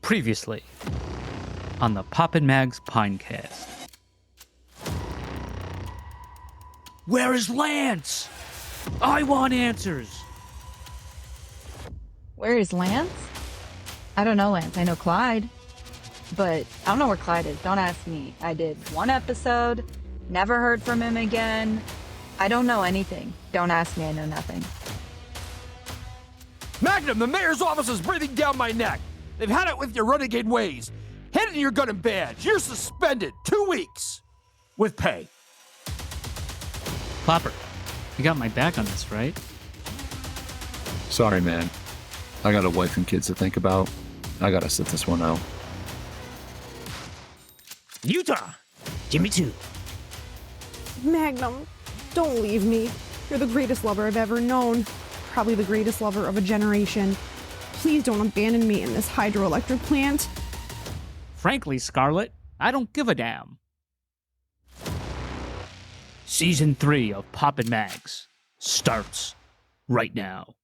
Previously on the Poppin' Mags Pinecast. Where is Lance? I want answers. Where is Lance? I don't know Lance. I know Clyde. But I don't know where Clyde is. Don't ask me. I did one episode, never heard from him again. I don't know anything. Don't ask me. I know nothing. Magnum, the mayor's office is breathing down my neck. They've had it with your renegade ways. Hand in your gun and badge. You're suspended 2 weeks with pay. Plopper, you got my back on this, right? Sorry, man. I got a wife and kids to think about. I gotta sit this one out. Utah, Jimmy 2. Magnum, don't leave me. You're the greatest lover I've ever known. Probably the greatest lover of a generation. Please don't abandon me in this hydroelectric plant. Frankly, Scarlett, I don't give a damn. Season 3 of Poppin' Mags starts right now.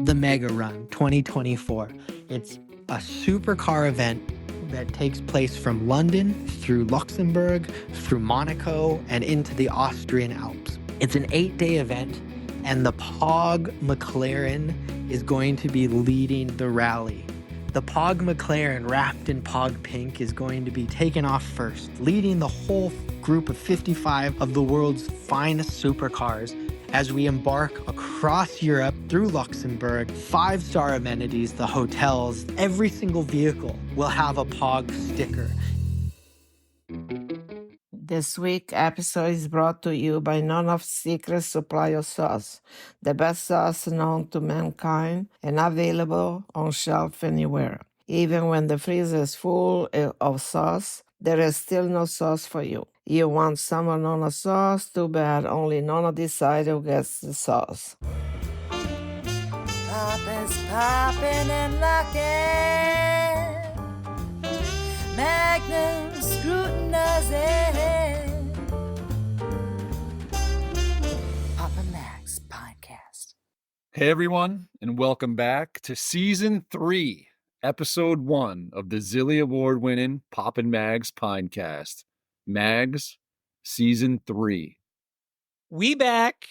The Mega Run 2024. It's a supercar event that takes place from London through Luxembourg, through Monaco, and into the Austrian Alps. It's an 8-day event, and the POG McLaren is going to be leading the rally. The POG McLaren, wrapped in POG pink, is going to be taken off first, leading the whole group of 55 of the world's finest supercars as we embark across Europe through Luxembourg. 5-star amenities, the hotels, every single vehicle will have a POG sticker. This week episode is brought to you by none of Secret Supply of Sauce, the best sauce known to mankind and available on shelf anywhere. Even when the freezer is full of sauce, there is still no sauce for you. You want some of Nona sauce? Too bad, only Nona decides who gets the sauce. Poppin's poppin' and lockin', Magnum scrutinizing. Poppin' Mags Podcast. Hey, everyone, and welcome back to Season 3, Episode 1 of the Zilly Award-winning Poppin' Mags Pinecast. Mags, Season 3. We back.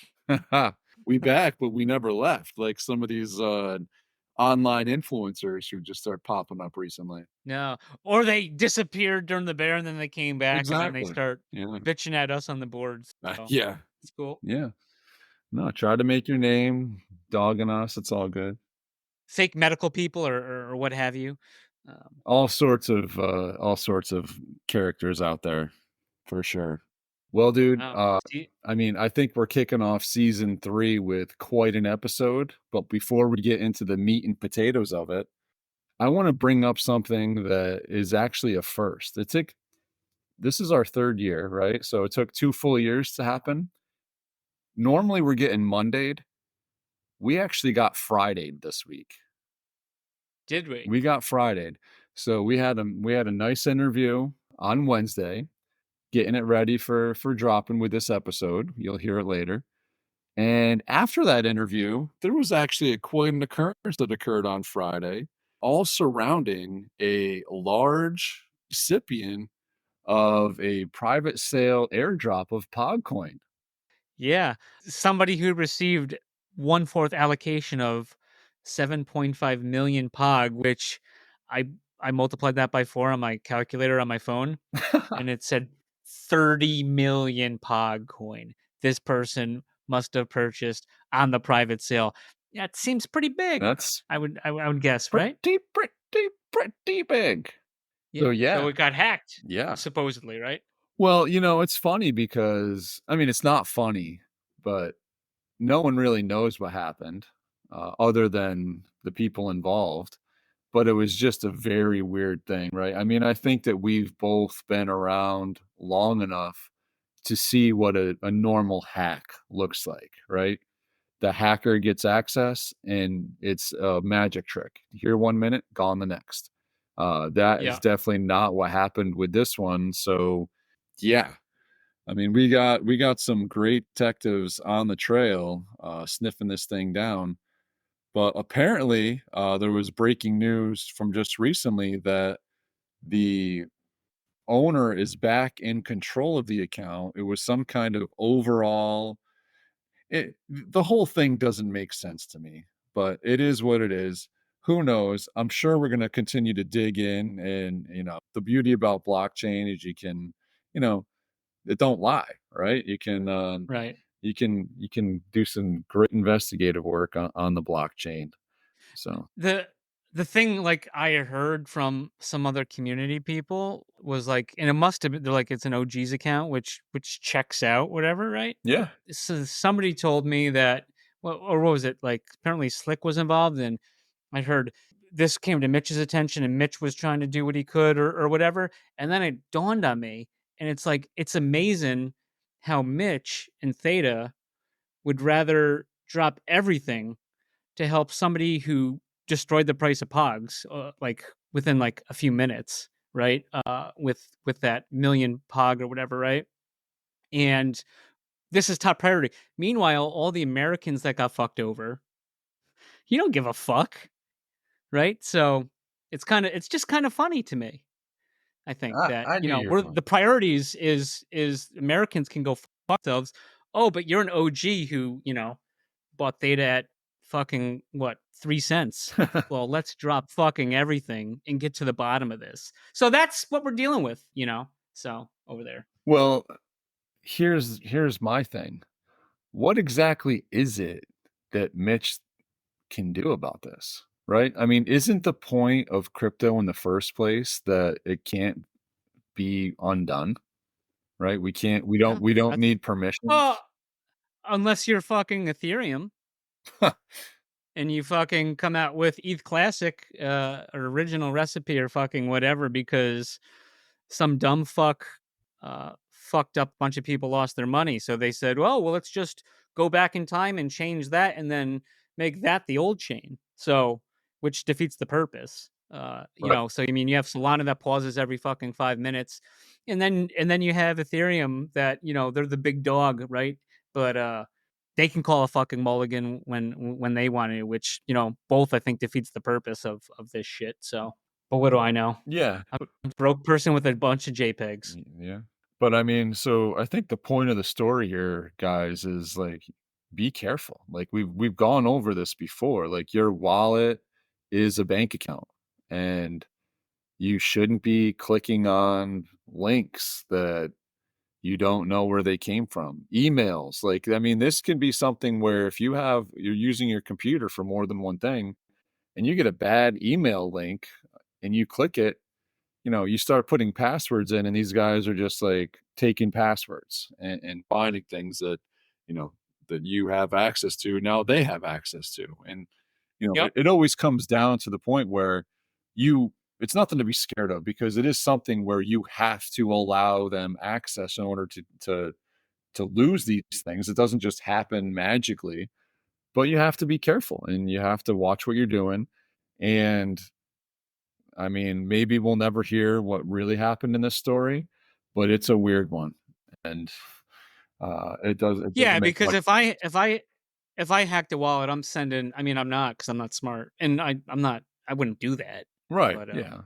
We back, but we never left, like some of these online influencers who just start popping up recently. No, or they disappeared during the bear and then they came back and then they start bitching at us on the boards. So Yeah. it's cool. Yeah. No, try to make your name, dogging us. It's all good. Fake medical people or what have you. All sorts of characters out there, for sure. Well, dude, I think we're kicking off Season 3 with quite an episode. But before we get into the meat and potatoes of it, I want to bring up something that is actually a first. This is our 3rd year, right? So it took 2 full years to happen. Normally we're getting Monday'd. We actually got Friday'd this week. Did we? We got Friday'd. So we had a nice interview on Wednesday, getting it ready for dropping with this episode. You'll hear it later. And after that interview, there was actually quite an occurrence that occurred on Friday, all surrounding a large recipient of a private sale airdrop of PogCoin. Yeah. Somebody who received 1/4 allocation of 7.5 million POG, which I multiplied that by 4 on my calculator on my phone, and it said 30 million POG coin. This person must have purchased on the private sale. That seems pretty big. I would guess, right? Pretty big. Yeah. So it got hacked. Yeah. Supposedly, right? Well, it's funny because, it's not funny, but no one really knows what happened other than the people involved. But it was just a very weird thing, right? I think that we've both been around long enough to see what a normal hack looks like, right? The hacker gets access and it's a magic trick. Here 1 minute, gone the next. That is definitely not what happened with this one. So, yeah. We got some great detectives on the trail sniffing this thing down. But apparently, there was breaking news from just recently that the owner is back in control of the account. It was some kind of overall the whole thing doesn't make sense to me, but it is what it is. Who knows? I'm sure we're gonna continue to dig in and, the beauty about blockchain is you can, you know, it don't lie, right? Right. You can do some great investigative work on the blockchain. So, The the thing like I heard from some other community people was like, and it must have been they're like it's an OG's account, which checks out, whatever, right? yeah. So somebody told me that, well, or what was it? Like apparently Slick was involved, and I heard this came to Mitch's attention, and Mitch was trying to do what he could, or whatever. And then it dawned on me, and it's like it's amazing how Mitch and Theta would rather drop everything to help somebody who destroyed the price of Pogs, like within like a few minutes, right? With that million Pog or whatever, right? And this is top priority. Meanwhile, all the Americans that got fucked over, you don't give a fuck, right? So it's just kind of funny to me. I think that I knew you were we're going. the priorities is Americans can go fuck themselves. Oh, but you're an OG who bought Theta at fucking what 3 cents. Well, let's drop fucking everything and get to the bottom of this. So that's what we're dealing with, So over there. Well, here's my thing. What exactly is it that Mitch can do about this? Right? I mean, isn't the point of crypto in the first place that it can't be undone? Right? Yeah, We don't that's need permissions. well, unless you're fucking Ethereum and you fucking come out with ETH Classic, or original recipe or fucking whatever because some dumb fuck fucked up a bunch of people lost their money. So they said, well, let's just go back in time and change that and then make that the old chain. So, which defeats the purpose. Right. So I mean, you have Solana that pauses every fucking 5 minutes, and then you have Ethereum that they're the big dog, right? But they can call a fucking mulligan when they want to, which both I think defeats the purpose of this shit. So, but what do I know? Yeah. Broke person with a bunch of JPEGs. Yeah. But I mean, so I think the point of the story here, guys, is like be careful. Like we've gone over this before. Like your wallet is a bank account and you shouldn't be clicking on links that you don't know where they came from. Emails, like I mean, this can be something where if you're using your computer for more than one thing and you get a bad email link and you click it, you start putting passwords in and these guys are just like taking passwords and finding things that, you know, that you have access to. Now they have access to. And, Yep. it always comes down to the point where it's nothing to be scared of because it is something where you have to allow them access in order to lose these things. It doesn't just happen magically, but you have to be careful and you have to watch what you're doing. And I mean, maybe we'll never hear what really happened in this story, but it's a weird one. And it doesn't Yeah, make because much if I hacked a wallet, I'm sending. I mean, I'm not because I'm not smart, and I'm not. I wouldn't do that. right. But Yeah.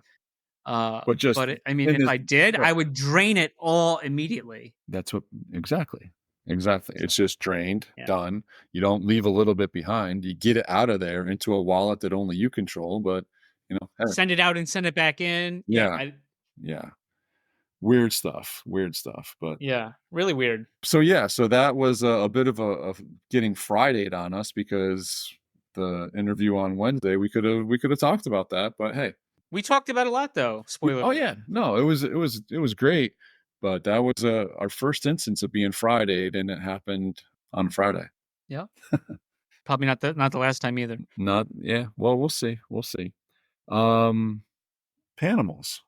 But just I mean, in if this I did, right. I would drain it all immediately. That's what exactly. Exactly. So It's just drained, yeah, done. You don't leave a little bit behind. You get it out of there into a wallet that only you control, but hey, send it out and send it back in. Yeah, yeah. Yeah. Weird stuff. Weird stuff. But yeah, really weird. so yeah, so that was a bit of a getting Fridayed on us because the interview on Wednesday we could have talked about that, but hey, We talked about a lot though. Spoiler oh alert. yeah, no, it was great, but that was our first instance of being Fridayed, and it happened on Friday. Yeah, probably not the last time either. Not yeah, well we'll see. Um, Panimals.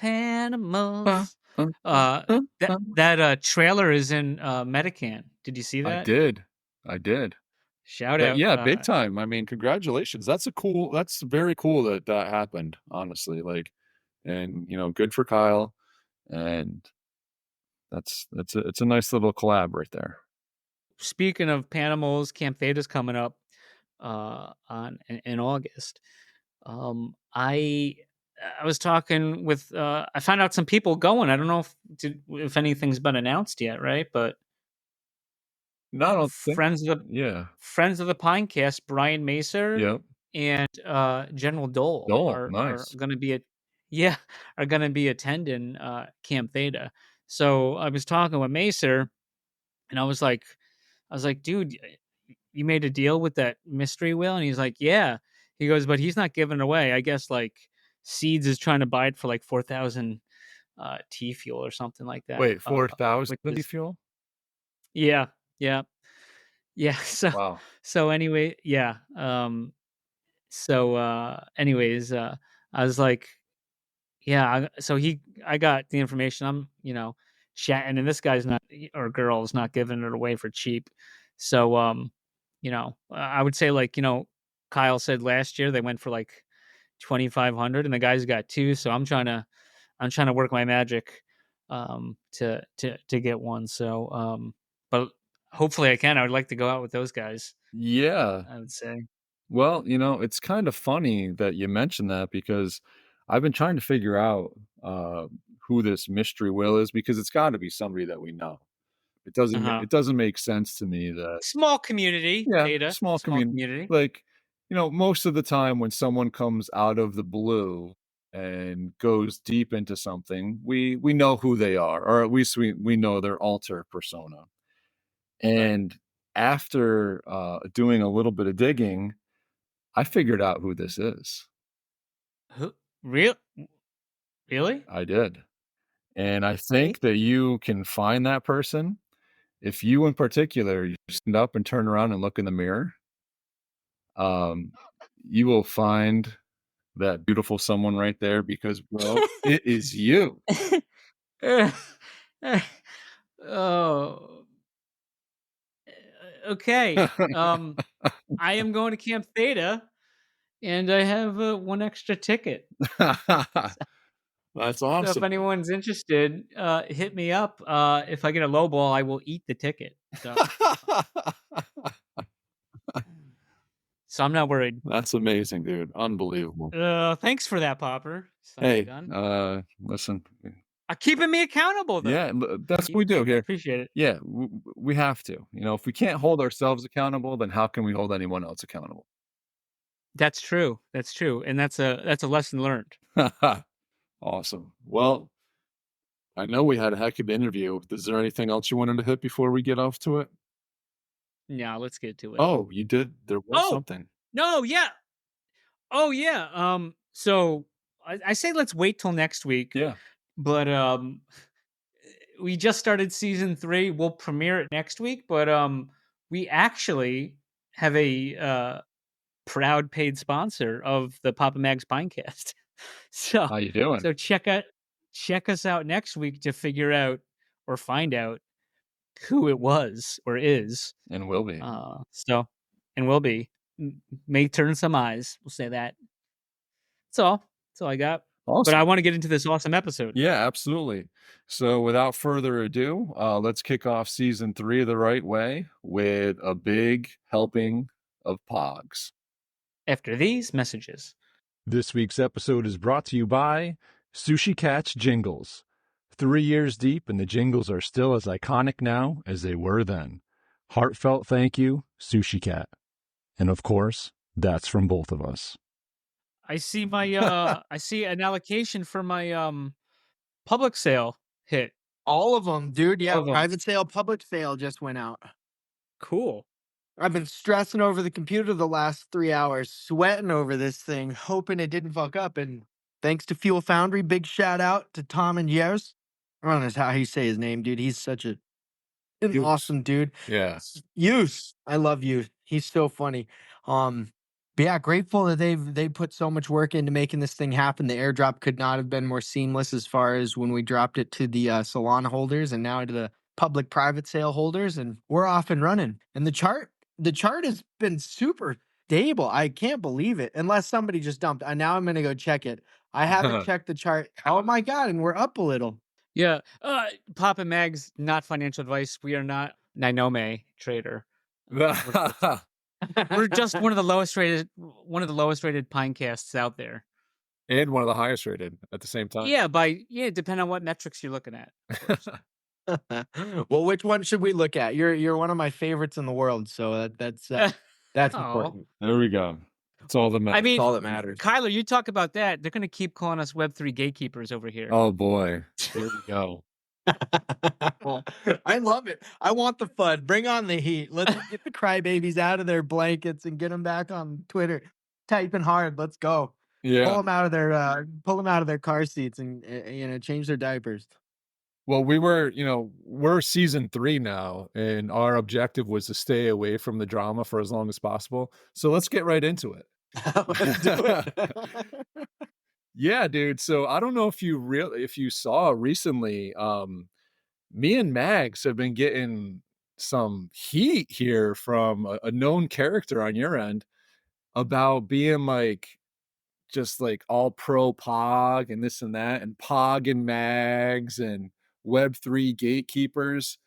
Uh, Panimals. uh, Uh, uh, that uh. that trailer is in Metacan. Did you see I that? did, I did. Shout out. Yeah, big time. I mean, congratulations. That's very cool that that happened, honestly. Like, and good for Kyle. And it's a nice little collab right there. Speaking of Panimals, Camp Theta's coming up. on in August. I was talking with I found out some people going. I don't know if anything's been announced yet, right? But No, I don't think. friends of the Yeah. friends of the Pinecast, Brian Macer Yep. and General Dole Oh, are nice. going to be yeah, are going to be attending Camp Theta. So I was talking with Macer, and I was like, dude, you made a deal with that mystery whale, and he's like, yeah. He goes, but he's not giving it away. I guess like Seeds is trying to buy it for like 4,000 T fuel or something like that. Wait, 4,000 Which is fuel? yeah, yeah, yeah. So Wow. so anyway, yeah. So anyways, I was like, yeah. I got the information. I'm chatting, and this guy's not or girl is not giving it away for cheap. So I would say like Kyle said last year they went for like 2,500, and the guys got two. So I'm trying to work my magic to get one. So but hopefully I can. I would like to go out with those guys. Yeah. I would say. Well, it's kind of funny that you mentioned that because I've been trying to figure out uh, who this mystery will is because it's got to be somebody that we know. Uh-huh. It doesn't make sense to me that Small community, yeah, Theta. small Small community. community. Like, most of the time when someone comes out of the blue and goes deep into something, we know who they are, or at least we know their alter persona. Right. And after doing a little bit of digging, I figured out who this is. Who real really? I did. And I Hey? think that you can find that person if you in particular you stand up and turn around and look in the mirror. Um, you will find that beautiful someone right there because, bro, it is you. Oh, okay. I am going to Camp Theta, and I have one extra ticket. That's So if awesome. anyone's interested, hit me up. If I get a low ball, I will eat the ticket. So I'm not worried. That's amazing, dude. Unbelievable. Thanks for that, Popper. Son of a Hey, gun. listen. Keeping me accountable, though. Yeah, that's what we do here. Appreciate it. Yeah, we have to. If we can't hold ourselves accountable, then how can we hold anyone else accountable? That's true. That's true, and that's a lesson learned. Awesome. Well, I know we had a heck of an interview. Is there anything else you wanted to hit before we get off to it? Yeah, let's get to it. Oh, you did. There was Oh something. no, yeah. Oh yeah. So I say let's wait till next week, Yeah. but we just started season 3. We'll premiere it next week, but we actually have a proud paid sponsor of the Papa Mags Pinecast. So How you doing? so check us out next week to figure out or find out who it was or is. And will be. So and will be. May turn some eyes. We'll say that. That's all. That's all I got. But I Awesome. want to get into this awesome episode. Yeah, absolutely. So without further ado, let's kick off season 3 the right way with a big helping of Pogs. After these messages. This week's episode is brought to you by Sushi Cat's Jingles. 3 years deep, and the jingles are still as iconic now as they were then. Heartfelt thank you, Sushi Cat. And of course, that's from both of us. I see I see an allocation for my public sale hit. All of them, dude. Yeah, All of 'em. private sale, public sale just went out. Cool. I've been stressing over the computer the last 3 hours, sweating over this thing, hoping it didn't fuck up. And thanks to Fuel Foundry, big shout out to Tom and Jers. I don't know how you say his name, dude. He's such an Use. awesome dude. Yeah. Youth. I love Youth. He's so funny. But yeah, grateful that they put so much work into making this thing happen. The airdrop could not have been more seamless as far as when we dropped it to the Solana holders and now to the public private sale holders, and we're off and running. And the chart has been super stable. I can't believe it. Unless somebody just dumped. Now I'm gonna go check it. I haven't checked the chart. Oh my god, and we're up a little. Yeah. Papa Mags, not financial advice. We are not Ninome trader. We're just one of the lowest rated Pinecasts out there. And one of the highest rated at the same time. Yeah, depending on what metrics you're looking at. Of course. Well, which one should we look at? You're one of my favorites in the world, so that's Oh. important. There we go. That's all that matters. I mean, That's all that matters. Kyler, you talk about that. They're gonna keep calling us Web3 gatekeepers over here. Oh boy. Here we go. I love it. I want the fun. Bring on the heat. Let's get the crybabies out of their blankets and get them back on Twitter, typing hard. Let's go. Pull Yeah. them out of their car seats and change their diapers. Well, we're season 3 now, and our objective was to stay away from the drama for as long as possible. So let's get right into it. Let's do it. Yeah, dude. So I don't know if you saw recently, me and Mags have been getting some heat here from a known character on your end about being just like all pro POG and this and that, and POG and Mags and Web3 gatekeepers.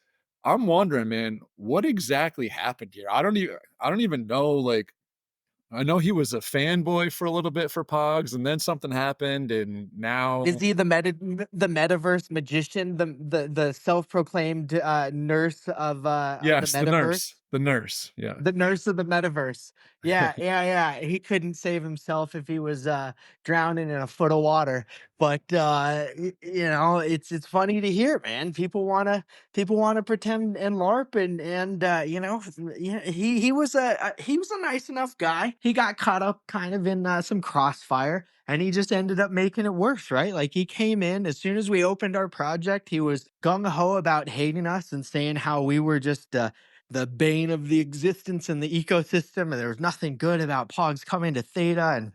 I'm wondering, man, what exactly happened here? I don't even know. Like, I know he was a fanboy for a little bit for Pogs, and then something happened, and now Is he the metaverse magician, the self-proclaimed nurse of yes, the the metaverse? nurse, yeah. The nurse of the metaverse. Yeah. He couldn't save himself if he was drowning in a foot of water. But it's funny to hear, man. People wanna pretend and LARP and yeah, he was a nice enough guy. He got caught up kind of in some crossfire. And he just ended up making it worse, right? Like he came in as soon as we opened our project, he was gung ho about hating us and saying how we were just the bane of the existence in the ecosystem, and there was nothing good about Pogs coming to Theta, and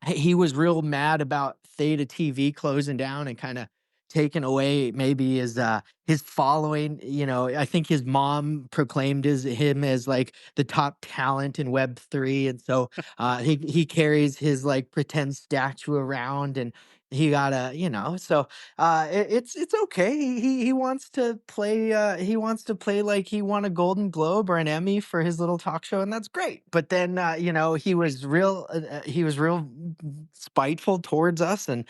he was real mad about Theta TV closing down and kind of taking away maybe his following. I think his mom proclaimed him as like the top talent in Web3, and so he carries his like pretend statue around, and he got so it's okay. He wants to play. He wants to play like he won a Golden Globe or an Emmy for his little talk show, and that's great. But then he was real spiteful towards us, and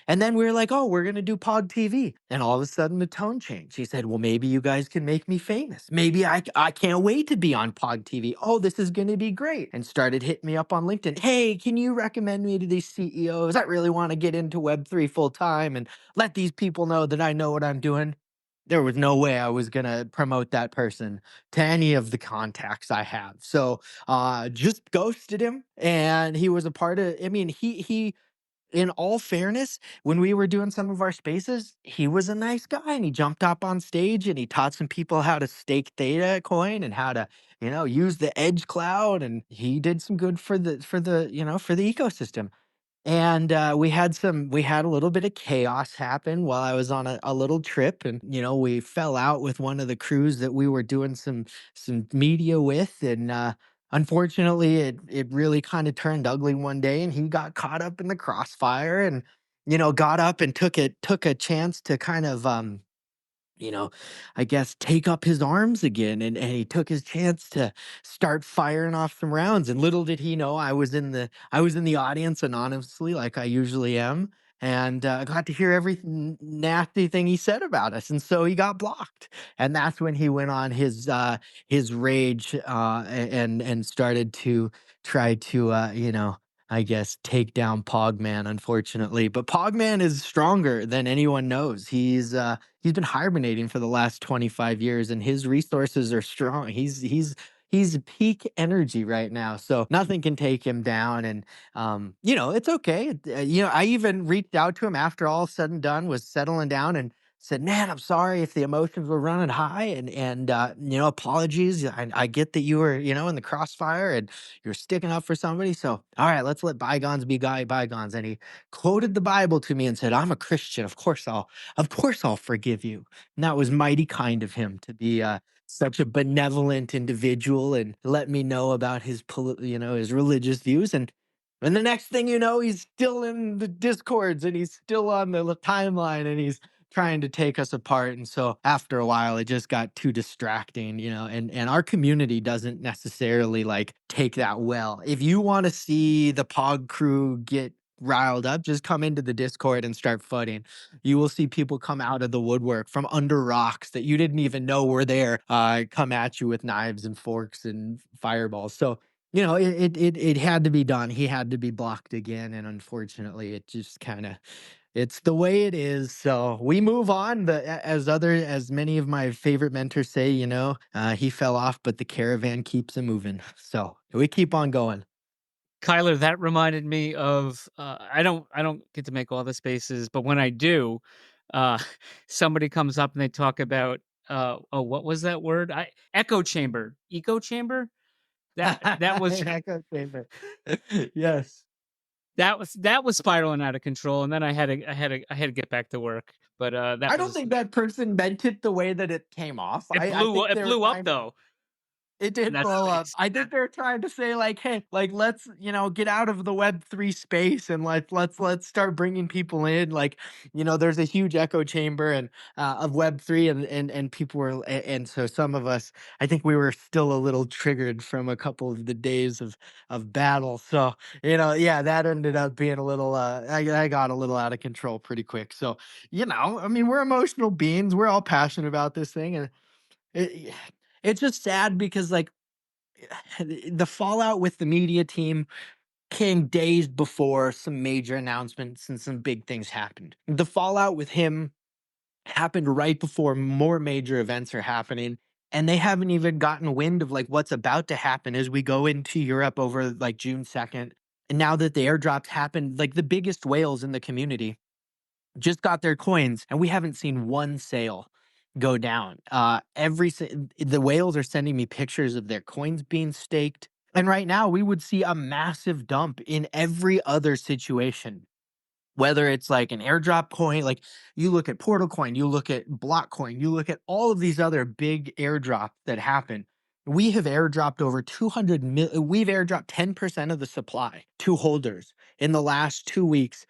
then we were like, oh, we're gonna do Pod TV, and all of a sudden the tone changed. He said, well, maybe you guys can make me famous. Maybe I can't wait to be on Pod TV. Oh, this is gonna be great. And started hitting me up on LinkedIn. Hey, can you recommend me to these CEOs? I really want to get into Web3 full time and let these people know that I know what I'm doing. There was no way I was gonna promote that person to any of the contacts I have. So just ghosted him, and he was a part of. I mean, he in all fairness, when we were doing some of our spaces, he was a nice guy, and he jumped up on stage and he taught some people how to stake Theta coin and how to, use the Edge cloud, and he did some good for the ecosystem. And we had a little bit of chaos happen while I was on a little trip, and we fell out with one of the crews that we were doing some media with, and unfortunately it really kind of turned ugly one day, and he got caught up in the crossfire, and got up and took a chance to kind of I guess take up his arms again, and he took his chance to start firing off some rounds. And little did he know I was in the audience anonymously like I usually am, and I got to hear every nasty thing he said about us. And so he got blocked, and that's when he went on his rage and started to try to I guess take down Pogman, unfortunately. But Pogman is stronger than anyone knows. He's been hibernating for the last 25 years, and his resources are strong. He's peak energy right now, so nothing can take him down. And it's okay. I even reached out to him after all said and done, was settling down, and said, "Man, I'm sorry if the emotions were running high, and apologies. I get that you were in the crossfire and you're sticking up for somebody. So all right, let's let bygones be bygones." And he quoted the Bible to me and said, "I'm a Christian. Of course I'll forgive you." And that was mighty kind of him to be such a benevolent individual and let me know about his religious views. And the next thing you know, he's still in the discords, and he's still on the timeline, and he's trying to take us apart. And so after a while, it just got too distracting, and our community doesn't necessarily like take that well. If you want to see the POG crew get riled up, just come into the Discord and start footing. You will see people come out of the woodwork from under rocks that you didn't even know were there, come at you with knives and forks and fireballs. So, it had to be done. He had to be blocked again. And unfortunately, it just kind of, it's the way it is. So we move on. As many of my favorite mentors say, he fell off, but the caravan keeps a moving. So we keep on going. Kyler, that reminded me of I don't get to make all the spaces, but when I do, uh, somebody comes up and they talk about what was that word? Echo chamber, echo chamber. That was An echo chamber. Yes. that was spiraling out of control, and then I had to get back to work. But I don't think that person meant it the way that it came off. I think it they were blew up trying. though, It and did that's blow the up. base. I think they're trying to say like, hey, like let's get out of the Web3 space and let's start bringing people in. Like, there's a huge echo chamber and of Web3 and people were and so some of us, I think we were still a little triggered from a couple of the days of battle. So yeah, that ended up being a little. I got a little out of control pretty quick. So I mean, we're emotional beings. We're all passionate about this thing and. It, it's just sad because like the fallout with the media team came days before some major announcements and some big things happened. The fallout with him happened right before more major events are happening. And they haven't even gotten wind of like what's about to happen as we go into Europe over like June 2nd. And now that the airdrops happened, like the biggest whales in the community just got their coins and we haven't seen one sale go down. The whales are sending me pictures of their coins being staked. And right now we would see a massive dump in every other situation. Whether it's like an airdrop coin, like you look at Portal Coin, you look at Block Coin, you look at all of these other big airdrops that happen. We have airdropped over 200 mil. We've airdropped 10% of the supply to holders in the last 2 weeks,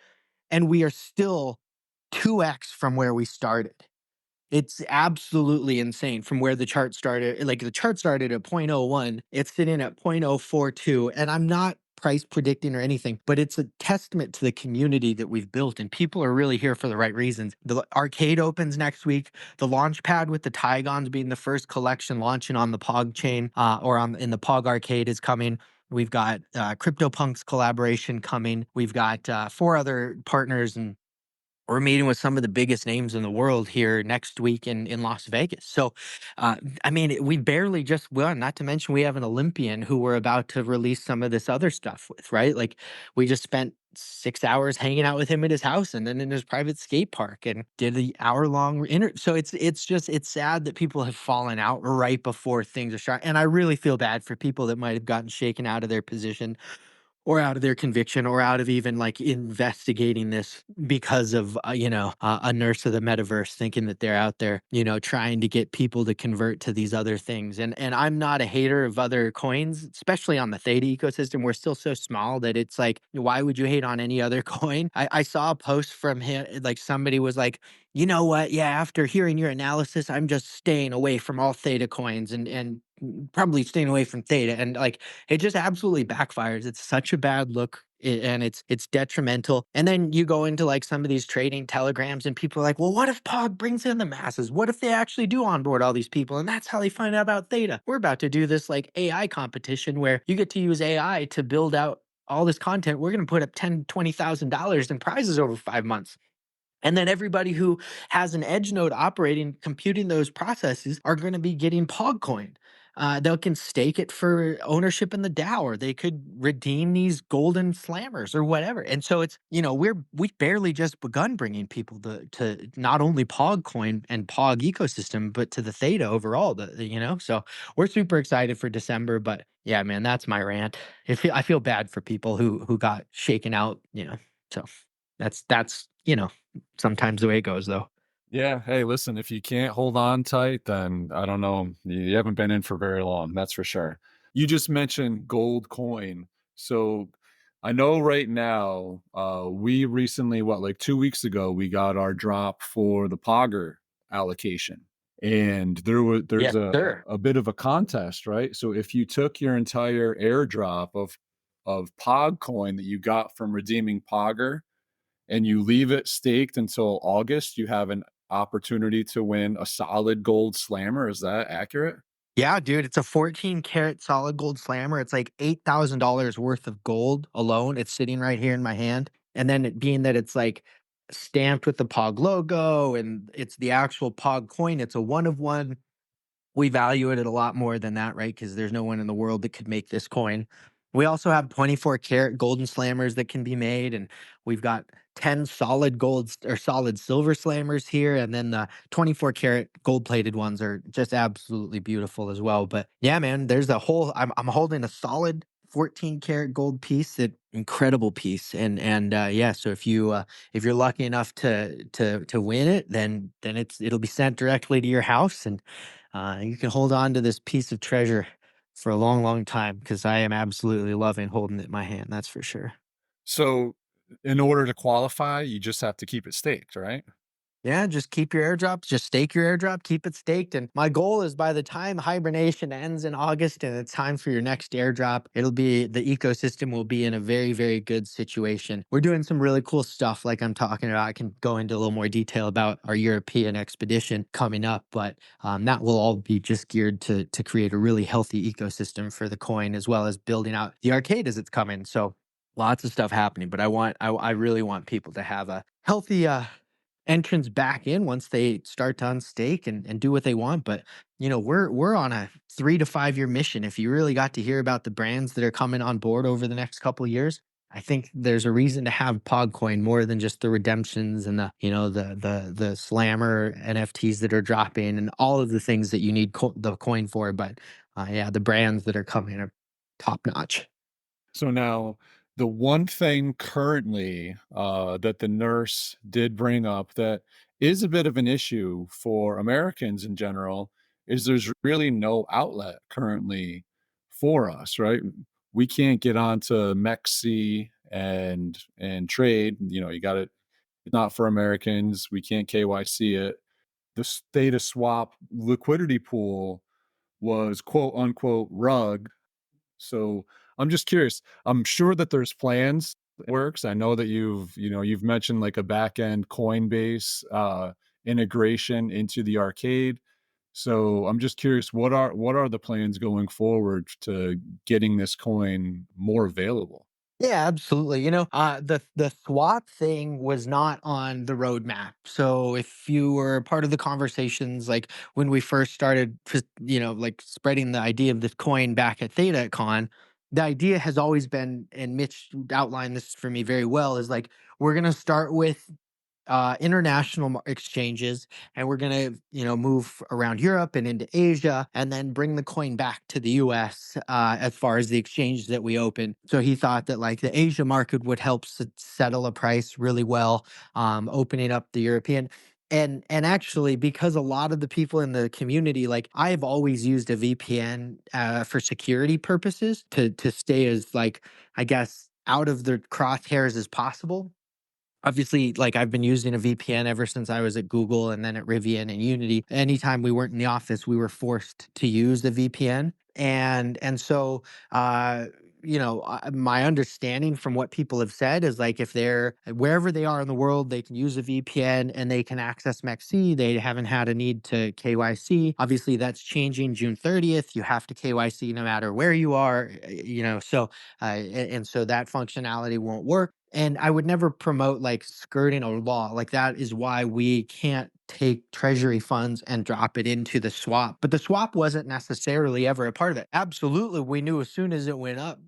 and we are still 2x from where we started. It's absolutely insane from where the chart started. Like the chart started at 0.01, it's sitting at 0.042. And I'm not price predicting or anything, but it's a testament to the community that we've built. And people are really here for the right reasons. The arcade opens next week. The launch pad with the Tigons being the first collection launching on the POG chain or in the POG arcade is coming. We've got CryptoPunks collaboration coming. We've got 4 other partners and we're meeting with some of the biggest names in the world here next week in Las Vegas. So, I mean, we barely just won, not to mention we have an Olympian who we're about to release some of this other stuff with, right? Like we just spent 6 hours hanging out with him at his house and then in his private skate park and did the hour-long so it's sad that people have fallen out right before things are starting. And I really feel bad for people that might have gotten shaken out of their position or out of their conviction or out of even like investigating this because of a nurse of the metaverse thinking that they're out there trying to get people to convert to these other things. And I'm not a hater of other coins, especially on the Theta ecosystem. We're still so small that it's like, why would you hate on any other coin? I saw a post from him, like somebody was like, you know what, yeah, after hearing your analysis, I'm just staying away from all Theta coins and probably staying away from Theta. And like it just absolutely backfires. It's such a bad look and it's detrimental. And then you go into like some of these trading telegrams and people are like, well, what if POG brings in the masses? What if they actually do onboard all these people? And that's how they find out about Theta. We're about to do this like AI competition where you get to use AI to build out all this content. We're going to put up $10,000-$20,000 in prizes over 5 months. And then everybody who has an edge node operating, computing those processes are going to be getting POG coin. They can stake it for ownership in the DAO, or they could redeem these golden slammers or whatever. And so it's, we've barely just begun bringing people to not only POG coin and POG ecosystem, but to the Theta overall, so we're super excited for December, but yeah, man, that's my rant. I feel bad for people who got shaken out, so that's sometimes the way it goes, though. Yeah. Hey, listen, if you can't hold on tight, then I don't know. You haven't been in for very long. That's for sure. You just mentioned gold coin. So I know right now, we recently, like 2 weeks ago, we got our drop for the Pogger allocation. And there's Yes, sir. a bit of a contest, right? So if you took your entire airdrop of Pog coin that you got from redeeming Pogger and you leave it staked until August, you have an opportunity to win a solid gold slammer. Is that accurate? Yeah, dude, it's a 14 karat solid gold slammer. It's like $8,000 worth of gold alone. It's sitting right here in my hand. And then it being that it's like stamped with the POG logo and it's the actual POG coin, it's a one of one. We value it at a lot more than that, right? Because there's no one in the world that could make this coin. We also have 24 karat golden slammers that can be made, and we've got 10 solid gold or solid silver slammers here, and then the 24 karat gold plated ones are just absolutely beautiful as well. But yeah, man, there's a whole. I'm holding a solid 14 karat gold piece, that incredible piece, and yeah. So if you're lucky enough to win it, then it'll be sent directly to your house, and you can hold on to this piece of treasure for a long, long time because I am absolutely loving holding it in my hand. That's for sure. So in order to qualify, you just have to keep it staked, right? Yeah, just keep your airdrops, just stake your airdrop, keep it staked. And my goal is by the time hibernation ends in August and it's time for your next airdrop, the ecosystem will be in a very, very good situation. We're doing some really cool stuff like I'm talking about. I can go into a little more detail about our European expedition coming up, but that will all be just geared to create a really healthy ecosystem for the coin, as well as building out the arcade as it's coming. So lots of stuff happening, but I really want people to have a healthy, entrance back in once they start to unstake and do what they want. But we're on a 3 to 5 year mission. If you really got to hear about the brands that are coming on board over the next couple of years, I think there's a reason to have PogCoin more than just the redemptions and the slammer NFTs that are dropping and all of the things that you need the coin for. But yeah, the brands that are coming are top notch. So now, the one thing currently that the nurse did bring up that is a bit of an issue for Americans in general is there's really no outlet currently for us, right? We can't get onto MEXC and trade. You got it. It's not for Americans. We can't KYC it. The state of swap liquidity pool was quote unquote rug. So I'm just curious. I'm sure that there's plans that works. I know that you've mentioned like a back end Coinbase integration into the arcade. So I'm just curious, what are the plans going forward to getting this coin more available? Yeah, absolutely. The swap thing was not on the roadmap. So if you were part of the conversations, like when we first started, like spreading the idea of this coin back at ThetaCon, the idea has always been, and Mitch outlined this for me very well, is like we're gonna start with international exchanges, and we're going to move around Europe and into Asia, and then bring the coin back to the US as far as the exchanges that we open. So he thought that like the Asia market would help settle a price really well, opening up the European. And actually, because a lot of the people in the community, like I've always used a VPN for security purposes to stay as, like, I guess, out of the crosshairs as possible. Obviously, like I've been using a VPN ever since I was at Google and then at Rivian and Unity. Anytime we weren't in the office, we were forced to use the VPN. And so my understanding from what people have said is like if they're wherever they are in the world, they can use a VPN and they can access MEXC. They haven't had a need to KYC. Obviously, that's changing June 30th. You have to KYC no matter where you are, and so that functionality won't work. And I would never promote like skirting a law. Like that is why we can't take treasury funds and drop it into the swap. But the swap wasn't necessarily ever a part of it. Absolutely, we knew as soon as it went up,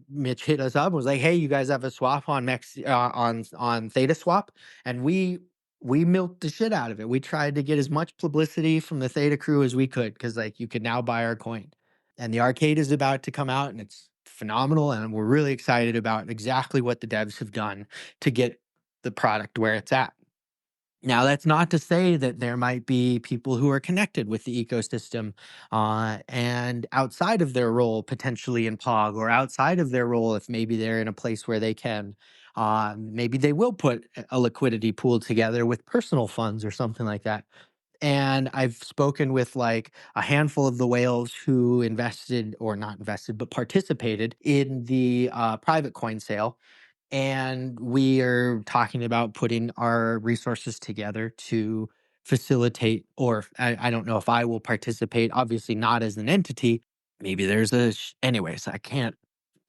Mitch hit us up and was like, "Hey, you guys have a swap on on Theta Swap," and we milked the shit out of it. We tried to get as much publicity from the Theta crew as we could because like you could now buy our coin, and the arcade is about to come out, and it's phenomenal, and we're really excited about exactly what the devs have done to get the product where it's at. Now, that's not to say that there might be people who are connected with the ecosystem and outside of their role potentially in POG, or outside of their role if maybe they're in a place where they can. Maybe they will put a liquidity pool together with personal funds or something like that. And I've spoken with like a handful of the whales who invested, or not invested, but participated in the private coin sale, and we are talking about putting our resources together to facilitate, or I don't know if I will participate, obviously not as an entity. Maybe there's anyways, I can't.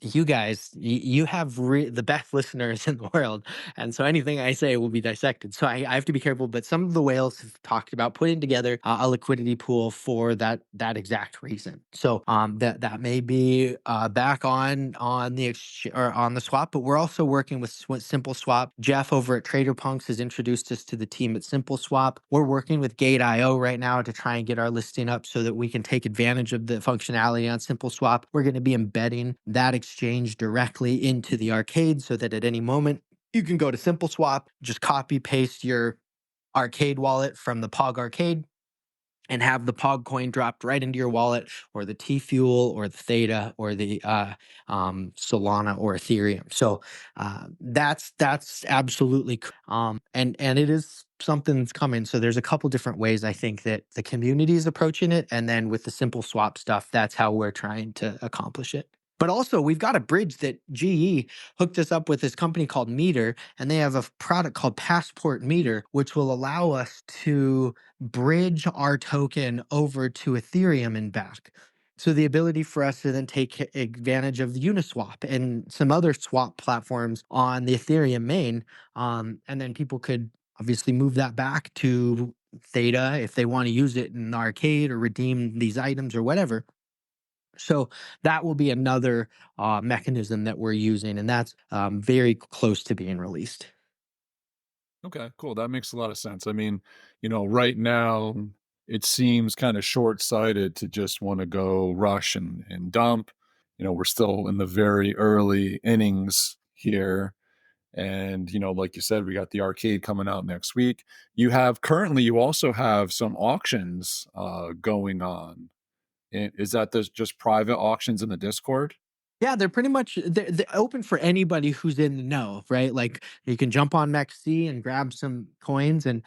You guys, you have the best listeners in the world, and so anything I say will be dissected. So I have to be careful. But some of the whales have talked about putting together a liquidity pool for that exact reason. So that may be back on the or on the swap. But we're also working with Simple Swap. Jeff over at Trader Punks has introduced us to the team at Simple Swap. We're working with Gate.io right now to try and get our listing up so that we can take advantage of the functionality on Simple Swap. We're going to be embedding that exchange directly into the arcade so that at any moment you can go to Simple Swap, just copy paste your arcade wallet from the POG arcade, and have the POG coin dropped right into your wallet, or the T Fuel, or the Theta, or the Solana, or Ethereum. So that's absolutely and it is something that's coming. So there's a couple different ways I think that the community is approaching it, and then with the Simple Swap stuff, that's how we're trying to accomplish it. But also, we've got a bridge that GE hooked us up with, this company called Meter, and they have a product called Passport Meter, which will allow us to bridge our token over to Ethereum and back. So the ability for us to then take advantage of the Uniswap and some other swap platforms on the Ethereum main, and then people could obviously move that back to Theta if they want to use it in an arcade or redeem these items or whatever. So that will be another mechanism that we're using, and that's very close to being released. Okay, cool. That makes a lot of sense. I mean, right now it seems kind of short-sighted to just want to go rush and dump. We're still in the very early innings here. And, like you said, we got the arcade coming out next week. You also have some auctions going on. Is that just private auctions in the Discord? Yeah, they're pretty much they're open for anybody who's in the know, right? Like you can jump on MEXC and grab some coins and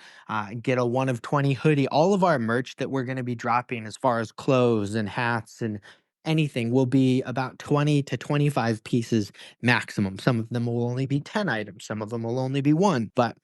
get a 1 of 20 hoodie. All of our merch that we're going to be dropping, as far as clothes and hats and anything, will be about 20 to 25 pieces maximum. Some of them will only be 10 items. Some of them will only be one. But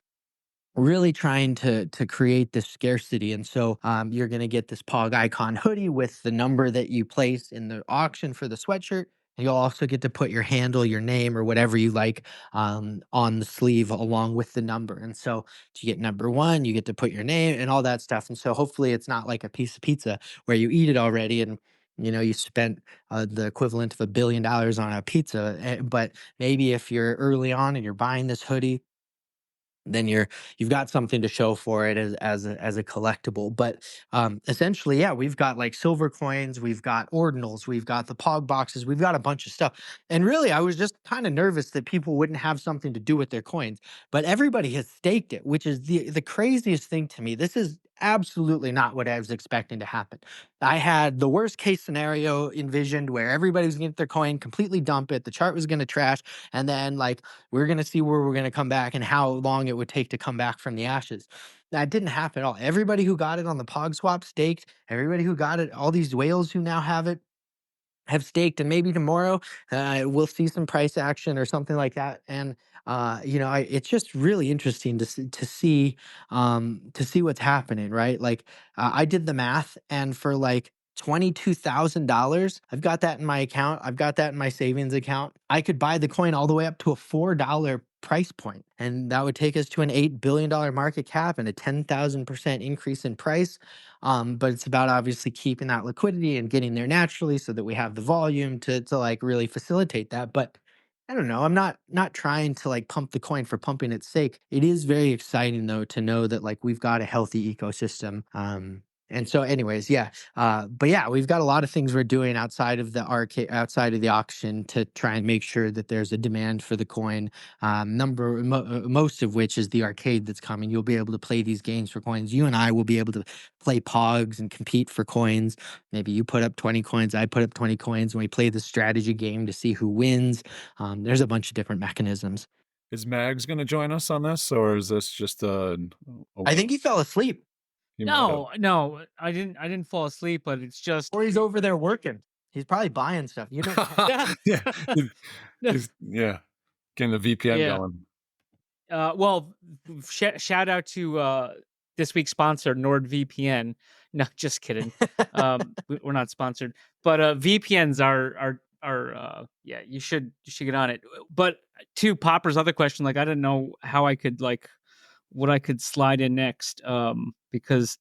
really trying to create this scarcity. And so you're going to get this POG icon hoodie with the number that you place in the auction for the sweatshirt. And you'll also get to put your handle, your name, or whatever you like on the sleeve along with the number. And so to get number one, you get to put your name and all that stuff. And so hopefully it's not like a piece of pizza where you eat it already and you spent the equivalent of $1 billion on a pizza. But maybe if you're early on and you're buying this hoodie, then you've got something to show for it as a collectible. But essentially, yeah, we've got like silver coins, we've got ordinals, we've got the POG boxes, we've got a bunch of stuff. And really, I was just kind of nervous that people wouldn't have something to do with their coins, but everybody has staked it, which is the craziest thing to me. This is absolutely not what I was expecting to happen. I had the worst case scenario envisioned where everybody was going to get their coin, completely dump it, the chart was going to trash, and then like we're going to see where we're going to come back and how long it would take to come back from the ashes. That didn't happen at all. Everybody who got it on the POG swap staked. Everybody who got it, all these whales who now have staked, and maybe tomorrow we'll see some price action or something like that. And it's just really interesting to see what's happening, right? Like I did the math, and for like $22,000, I've got that in my account. I've got that in my savings account. I could buy the coin all the way up to a $4 price point, and that would take us to an $8 billion market cap and a 10,000% increase in price. But it's about obviously keeping that liquidity and getting there naturally so that we have the volume to like really facilitate that. But I don't know. I'm not trying to like pump the coin for pumping its sake. It is very exciting though to know that like we've got a healthy ecosystem. And so, anyways, yeah. But yeah, we've got a lot of things we're doing outside of the arcade, outside of the auction, to try and make sure that there's a demand for the coin. Most of which is the arcade that's coming. You'll be able to play these games for coins. You and I will be able to play Pogs and compete for coins. Maybe you put up 20 coins, I put up 20 coins, and we play the strategy game to see who wins. There's a bunch of different mechanisms. Is Mags going to join us on this, or is this just I think he fell asleep. He might have. No, I didn't fall asleep, but it's just Or he's over there working. He's probably buying stuff. You know. yeah, yeah, getting the VPN Yeah. going. Well, shout out to this week's sponsor, NordVPN. No, just kidding. We're not sponsored, but VPNs are yeah, you should get on it. But to Popper's other question, like I didn't know how I could what I could slide in next, because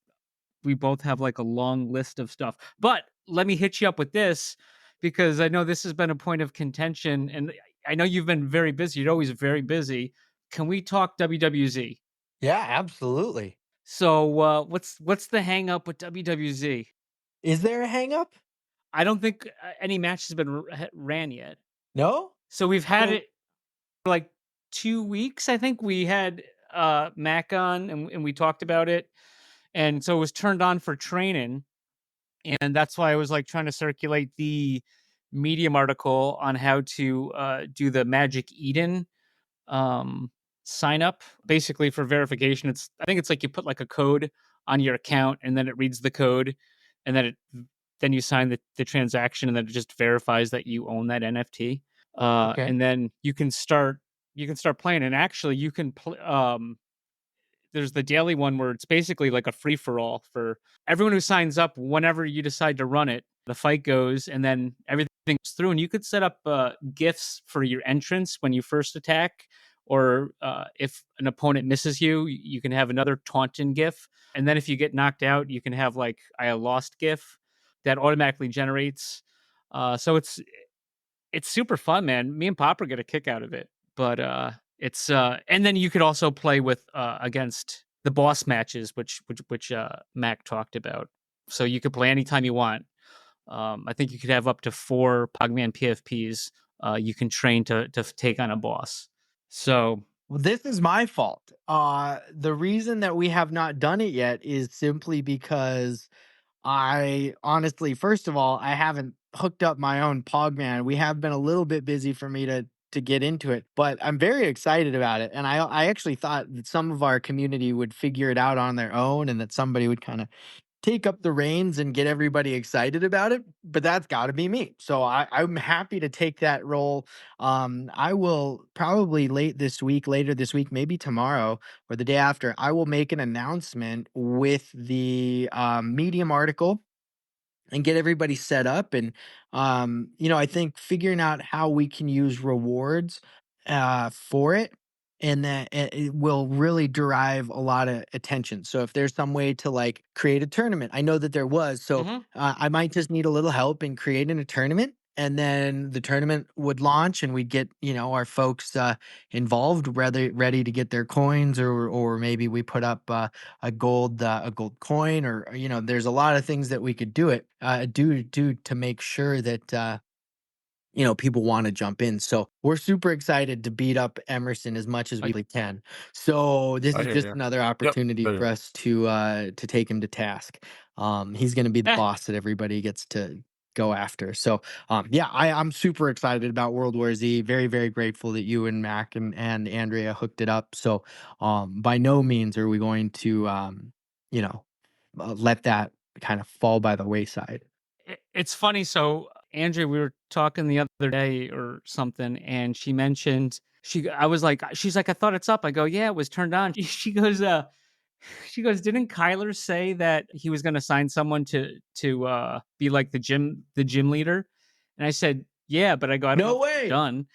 we both have like a long list of stuff. But let me hit you up with this, because I know this has been a point of contention, and I know you've been very busy. You're always very busy. Can we talk WWZ? Yeah, absolutely. So what's the hang up with WWZ? Is there a hang up? I don't think any match has been ran yet. No? So we've had it for like 2 weeks. I think we had Mac on, and we talked about it. And so it was turned on for training. And that's why I was like trying to circulate the Medium article on how to do the Magic Eden sign up, basically for verification. I think it's like you put like a code on your account, and then it reads the code, and then you sign the transaction, and then it just verifies that you own that NFT. Okay. And then you can start playing. And actually you can there's the daily one where it's basically like a free for all for everyone who signs up. Whenever you decide to run it, the fight goes, and then everything goes through, and you could set up gifts for your entrance when you first attack, or if an opponent misses you, you can have another taunting gif. And then if you get knocked out, you can have like a lost gif that automatically generates. So it's super fun, man. Me and Popper get a kick out of it. But it's and then you could also play with against the boss matches, which Mac talked about. So you could play anytime you want. I think you could have up to 4 Pogman PFPs. You can train to take on a boss. So Well, this is my fault. The reason that we have not done it yet is simply because I honestly, first of all, I haven't hooked up my own Pogman. We have been a little bit busy for me to get into it, but I'm very excited about it. And I actually thought that some of our community would figure it out on their own, and that somebody would kind of take up the reins and get everybody excited about it, but that's got to be me. So I'm happy to take that role. I will probably later this week, maybe tomorrow or the day after, I will make an announcement with the Medium article and get everybody set up. And I think figuring out how we can use rewards for it, and that it will really derive a lot of attention. So if there's some way to like create a tournament, I know that there was. So I might just need a little help in creating a tournament, and then the tournament would launch, and we'd get our folks involved, ready to get their coins, or maybe we put up a gold coin, or there's a lot of things that we could do to make sure that people want to jump in. So we're super excited to beat up Emerson as much as we can. So this is just another opportunity for us to take him to task. He's going to be the boss that everybody gets to go after. So I'm super excited about World War Z. Very, very grateful that you and Mac and Andrea hooked it up. So by no means are we going to let that kind of fall by the wayside. It's funny. So Andrea, we were talking the other day or something, and she mentioned she's like, I thought it's up. I go, yeah, it was turned on. She goes, didn't Kyler say that he was going to sign someone to be like the gym leader? And I said, yeah, but I go, I don't know if it's done.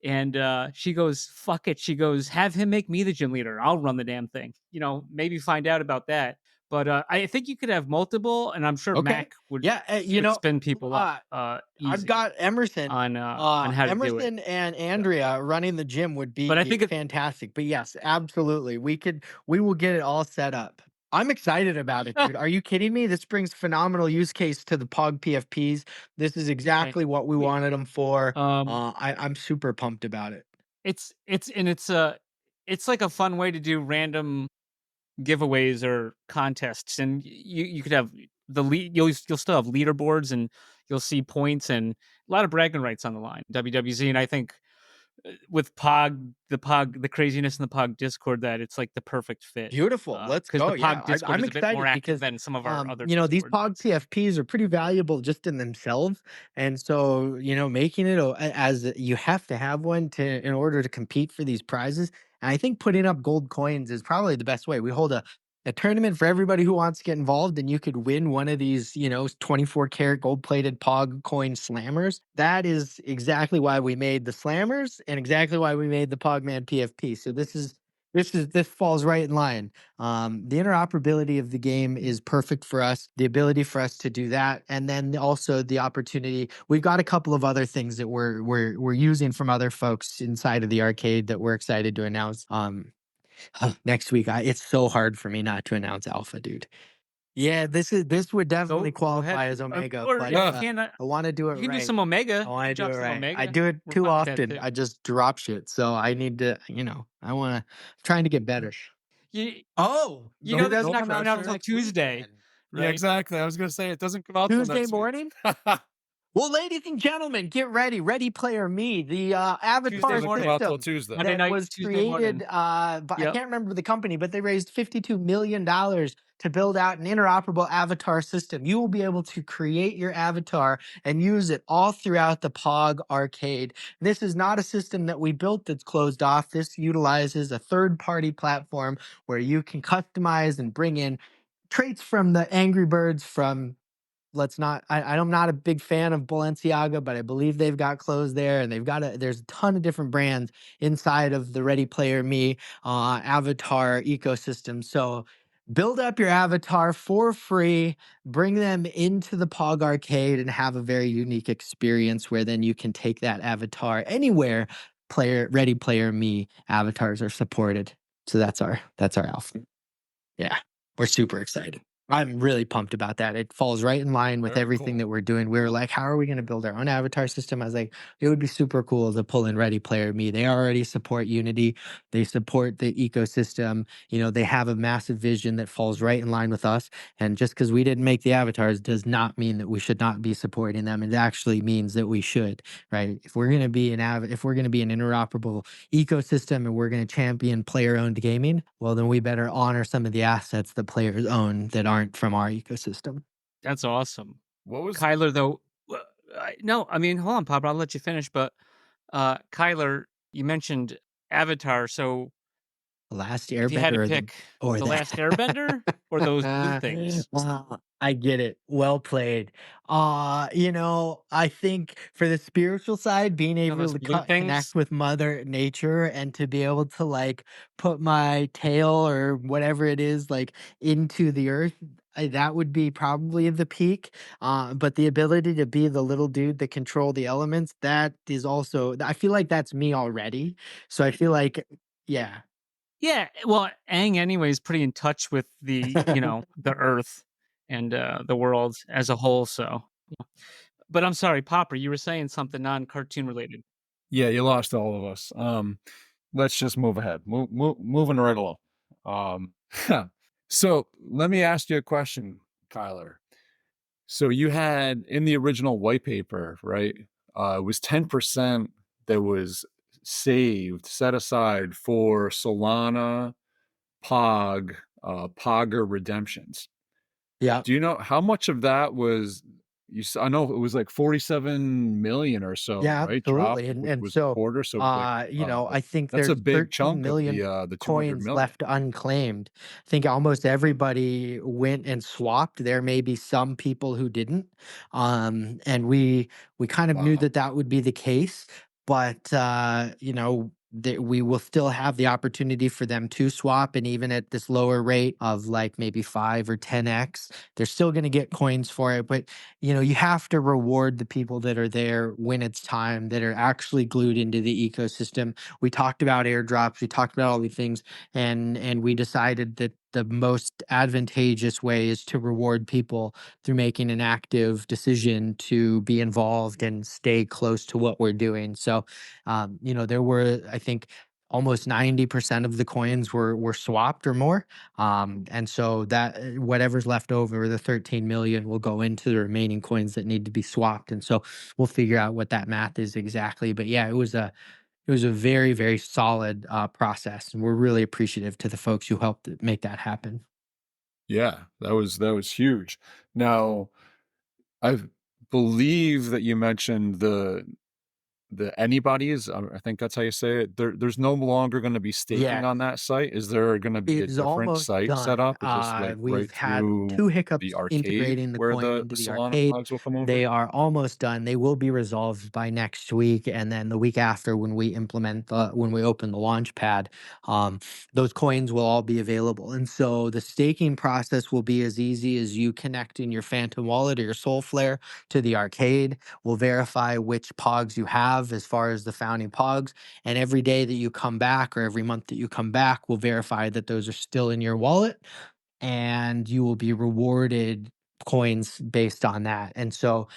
And she goes, fuck it. She goes, have him make me the gym leader. I'll run the damn thing. Maybe find out about that. But I think you could have multiple, and I'm sure Mac would spin people up. I've got Emerson on how to do it. Emerson and Andrea running the gym would be fantastic. But yes, absolutely, we will get it all set up. I'm excited about it, dude. Are you kidding me? This brings phenomenal use case to the POG PFPs. This is Right. exactly what we We wanted them for. um, I'm super pumped about it. it's like a fun way to do random giveaways or contests, and you could have the lead. You'll still have leaderboards, and you'll see points and a lot of bragging rights on the line. WWZ, and I think with the craziness in the POG Discord, that it's like the perfect fit. Beautiful. Let's Because the go. Yeah, POG Discord I'm is a bit more excited active because, than some of our other these Discord. POG PFPs are pretty valuable just in themselves, and so making it as you have to have one to in order to compete for these prizes. And I think putting up gold coins is probably the best way. We hold a tournament for everybody who wants to get involved, and you could win one of these, 24 karat gold plated POG coin slammers. That is exactly why we made the slammers and exactly why we made the Pogman PFP. So this falls right in line. The interoperability of the game is perfect for us. The ability for us to do that, and then also the opportunity. We've got a couple of other things that we're using from other folks inside of the arcade that we're excited to announce. Next week. It's so hard for me not to announce Alpha, dude. Yeah, this would definitely Go ahead, qualify as Omega, or but if you Yeah. can, I want to do it you can do right. some Omega. I You want can to do drop it some right. I Omega. do it We're too fine with that often. too. I just drop shit. So I need to, I want to trying to get better. You Oh, you know it this is doesn't Don't not come coming out out till pressure. until next week Tuesday, then. Yeah, right? exactly. I was gonna say it doesn't come out till Tuesday next week. morning? Well, ladies and gentlemen, get ready. Ready Player Me, the Tuesday avatar Doesn't come morning, out till system Tuesday. Monday that night, was Tuesday morning. created but I Yep, can't remember the company, but they raised $52 million to build out an interoperable avatar system. You will be able to create your avatar and use it all throughout the POG arcade. This is not a system that we built that's closed off. This utilizes a third-party platform where you can customize and bring in traits from the Angry Birds from let's not I'm not a big fan of Balenciaga, but I believe they've got clothes there and there's a ton of different brands inside of the Ready Player Me avatar ecosystem. So build up your avatar for free, bring them into the POG arcade and have a very unique experience where then you can take that avatar anywhere Ready Player Me avatars are supported. So that's our alpha. Yeah, we're super excited. I'm really pumped about that. It falls right in line with Very everything cool. that we're doing. We were like, how are we going to build our own avatar system? I was like, it would be super cool to pull in Ready Player Me. They already support Unity. They support the ecosystem. They have a massive vision that falls right in line with us. And just because we didn't make the avatars does not mean that we should not be supporting them. It actually means that we should, right? If we're going to be if we're going to be an interoperable ecosystem and we're going to champion player-owned gaming, well, then we better honor some of the assets that players own that aren't from our ecosystem. that's awesome. What was Kyler, though, no, I mean, hold on, Papa, I'll let you finish. But Kyler, you mentioned Avatar, so The Last if you had to Airbender pick or the Last Airbender or those blue things, I get it. Well played. I think for the spiritual side, being able those to blue connect things. with Mother Nature and to be able to like put my tail or whatever it is like into the earth, that would be probably the peak. But the ability to be the little dude that control the elements, that is also, I feel like that's me already. So I feel like, yeah. Yeah, well, Aang anyway is pretty in touch with the Earth and the world as a whole. So, but I'm sorry, Popper, you were saying something non-cartoon related. Yeah, you lost all of us. Let's just move ahead. Moving right along. Um, so let me ask you a question, Kyler. So you had in the original white paper, right? It was 10% that was set aside for Solana, POG, Pogger redemptions. Yeah. Do you know how much of that was I know it was like 47 million or so, Yeah, right? Dropped, absolutely. And which and was the so quarter. So like I think that's there's a big 13 chunk of million the 200 coins million. left unclaimed. I think almost everybody went and swapped. There may be some people who didn't. And we kind of knew Wow. that that would be the case, but that we will still have the opportunity for them to swap, and even at this lower rate of like maybe 5 or 10x, they're still going to get coins for it. But you have to reward the people that are there when it's time, that are actually glued into the ecosystem. We talked about airdrops, we talked about all these things, and we decided that the most advantageous way is to reward people through making an active decision to be involved and stay close to what we're doing. So, there were, I think, almost 90% of the coins were swapped or more. And so that whatever's left over, the 13 million, will go into the remaining coins that need to be swapped. And so we'll figure out what that math is exactly. But yeah, it was a very, very solid process, and we're really appreciative to the folks who helped make that happen. Yeah, that was huge. Now, I believe that you mentioned the anybody's, I think that's how you say it. There's no longer gonna be staking Yeah, on that site. Is there gonna be a it is different almost site set done. up? Is this, like, We've right had through two the hiccups arcade integrating the where coin the into the Solana arcade. pods will come over? They are almost done. They will be resolved by next week, and then the week after, when we open the launch pad, um, those coins will all be available. And so the staking process will be as easy as you connecting your Phantom wallet or your Soulflare to the arcade. We'll verify which pogs you have as far as the founding pogs, and every day that you come back or every month that you come back, we'll verify that those are still in your wallet, and you will be rewarded coins based on that. And so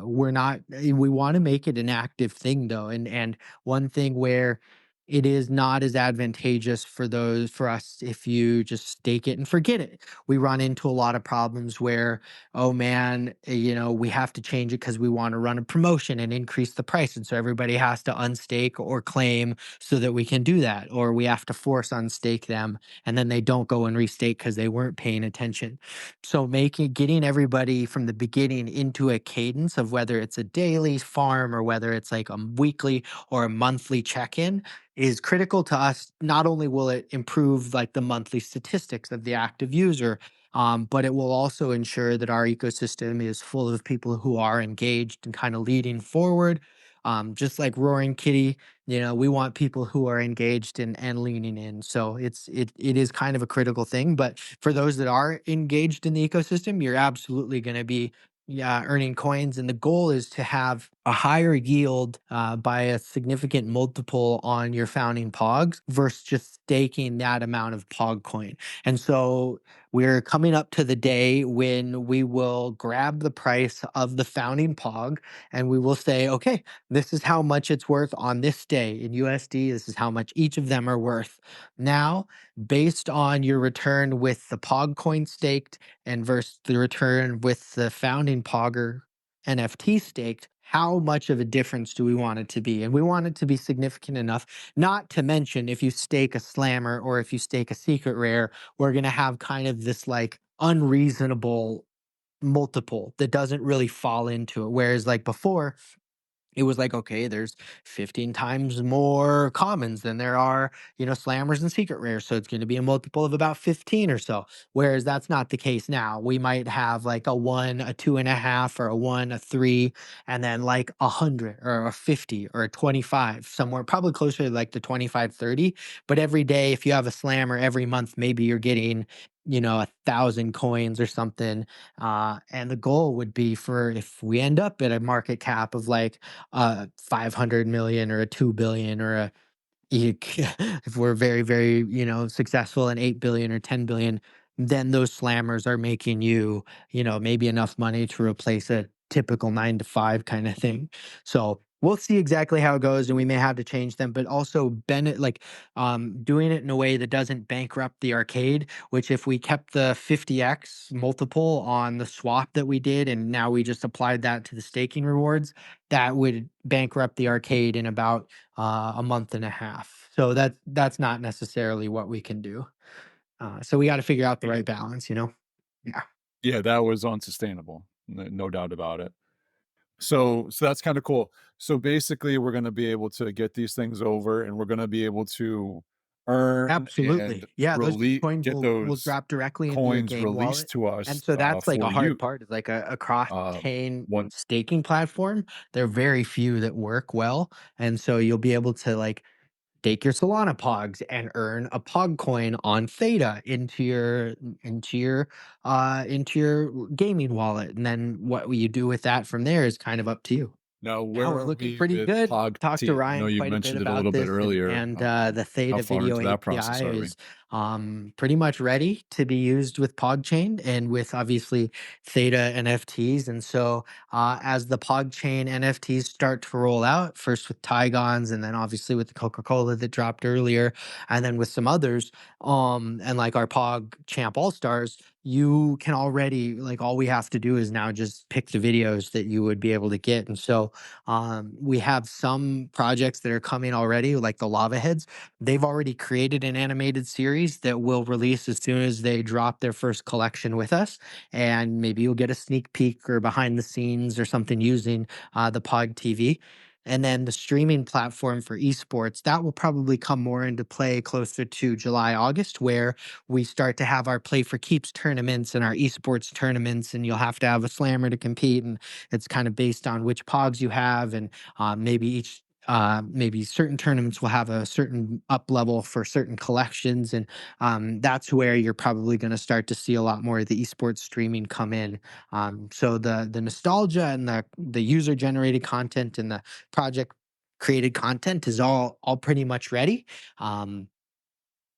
we want to make it an active thing though. And one thing where it is not as advantageous for us if you just stake it and forget it. We run into a lot of problems where, oh man, we have to change it because we want to run a promotion and increase the price. And so everybody has to unstake or claim so that we can do that. Or we have to force unstake them, and then they don't go and restake because they weren't paying attention. So getting everybody from the beginning into a cadence of whether it's a daily farm or whether it's like a weekly or a monthly check-in is critical to us. Not only will it improve like the monthly statistics of the active user, but it will also ensure that our ecosystem is full of people who are engaged and kind of leading forward. Just like Roaring Kitty, we want people who are engaged and leaning in. So it is kind of a critical thing. But for those that are engaged in the ecosystem, you're absolutely going to be, yeah, earning coins. And the goal is to have a higher yield by a significant multiple on your founding pogs versus just staking that amount of pog coin. And so we're coming up to the day when we will grab the price of the founding pog, and we will say, okay, this is how much it's worth on this day in USD. This is how much each of them are worth. Now, based on your return with the pog coin staked and versus the return with the founding pogger NFT staked, how much of a difference do we want it to be? And we want it to be significant enough, not to mention if you stake a slammer or if you stake a secret rare, we're going to have kind of this like unreasonable multiple that doesn't really fall into it. Whereas like before, it was like, okay, there's 15 times more commons than there are, slammers and secret rares. So it's going to be a multiple of about 15 or so. Whereas that's not the case now. We might have like a 1, a 2.5, or a 1, a 3, and then like 100 or a 50 or a 25, somewhere probably closer to like the 25, 30. But every day, if you have a slammer every month, maybe you're getting, 1,000 coins or something. And the goal would be for if we end up at a market cap of like 500 million or a 2 billion or if we're very, very, successful in 8 billion or 10 billion, then those slammers are making you, maybe enough money to replace a typical 9 to 5 kind of thing. So we'll see exactly how it goes, and we may have to change them, but also doing it in a way that doesn't bankrupt the arcade, which if we kept the 50x multiple on the swap that we did, and now we just applied that to the staking rewards, that would bankrupt the arcade in about a month and a half. So that's not necessarily what we can do. So we got to figure out the right balance. Yeah. Yeah, that was unsustainable, no doubt about it. So that's kinda cool. So basically, we're gonna be able to get these things over, and we're gonna be able to earn and Absolutely. Yeah, those coins get will those drop directly into your coins game released wallet. to And us, so that's like for a hard you. part. It's like a Uh, cross-chain one staking platform. There are very few that work well. And so you'll be able to like stake your Solana pogs and earn a pog coin on Theta into your gaming wallet. And then what you do with that from there is kind of up to you. Now, Yeah, where we're are looking we pretty with good. POG Talked to T? I know Ryan you quite a bit mentioned it a about little bit this, and earlier. and the How Theta far video into that process API are we? is pretty much ready to be used with PogChain and with obviously Theta NFTs. And so as the PogChain NFTs start to roll out, first with Tigons and then obviously with the Coca-Cola that dropped earlier, and then with some others, and like our Pog Champ All Stars, you can already, like, all we have to do is now just pick the videos that you would be able to get. And so we have some projects that are coming already, like the Lava Heads. They've already created an animated series that will release as soon as they drop their first collection with us. And maybe you'll get a sneak peek or behind the scenes or something using the Pog TV. And then the streaming platform for esports, that will probably come more into play closer to July, August, where we start to have our Play for Keeps tournaments and our esports tournaments, and you'll have to have a slammer to compete. And it's kind of based on which pogs you have, and maybe certain tournaments will have a certain up level for certain collections, and that's where you're probably going to start to see a lot more of the esports streaming come in. So the nostalgia and the user generated content and the project created content is all pretty much ready. Um,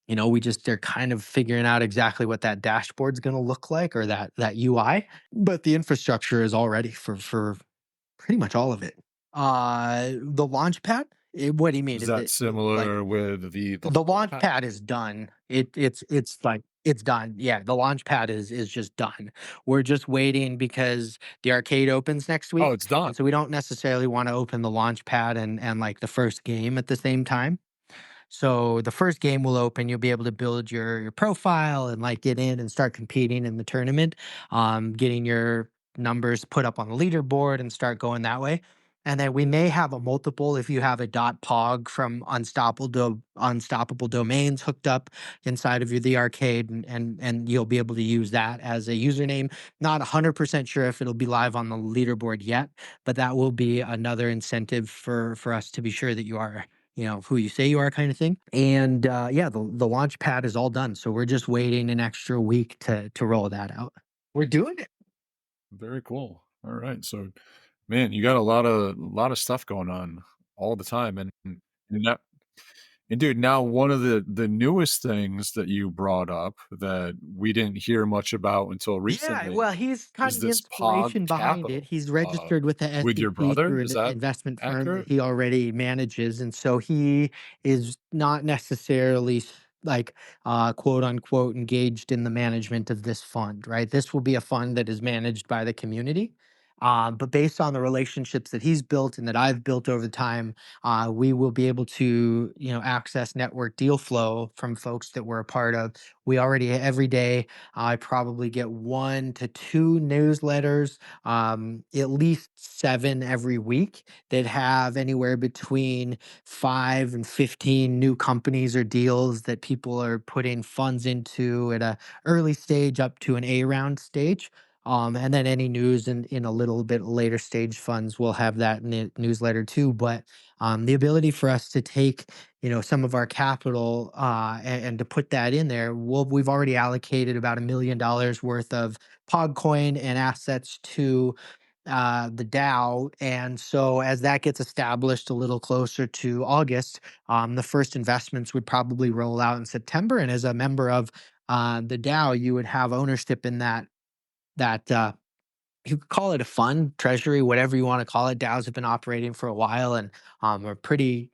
they're kind of figuring out exactly what that dashboard's going to look like, or that UI, but the infrastructure is all ready for pretty much all of it. The launch pad? What do you mean? Is Is that it like similar with the the launch pat? pad is done. It's like it's done. Yeah, the launch pad is just done. We're just waiting because the arcade opens next Oh, week, it's done. and so we don't necessarily want to open the launch pad and like the first game at the same time. So the first game will open, you'll be able to build your profile and like get in and start competing in the tournament, getting your numbers put up on the leaderboard and start going that way. And then we may have a multiple if you have a .pog from unstoppable domains hooked up inside of the arcade, and you'll be able to use that as a username. Not 100% sure if it'll be live on the leaderboard yet, but that will be another incentive for us to be sure that you are, who you say you are, kind of thing. And yeah, the launch pad is all done. So we're just waiting an extra week to roll that out. We're doing it. Very cool. All right. So, man, you got a lot of stuff going on all the time, and that, and dude, now one of the newest things that you brought up that we didn't hear much about until Yeah, recently well, he's kind is of the this POG inspiration behind it. Capital, He's registered with the with your SEC brother. through Is an that investment firm that accurate? he already manages. And so he is not necessarily like quote unquote engaged in the management of this fund, right? This will be a fund that is managed by the community. But based on the relationships that he's built and that I've built over time, we will be able to, access network deal flow from folks that we're a part of. We already every day I probably get 1 to 2 newsletters, at least 7 every week that have anywhere between 5 and 15 new companies or deals that people are putting funds into at a early stage up to an A round stage. And then any news in a little bit later stage funds will have that in the newsletter too. But the ability for us to take, some of our capital and to put that in there, we've already allocated about $1 million worth of PogCoin and assets to the DAO. And so as that gets established a little closer to August, the first investments would probably roll out in September. And as a member of the DAO, you would have ownership in that you could call it a fund, treasury, whatever you want to call it. DAOs have been operating for a while and are pretty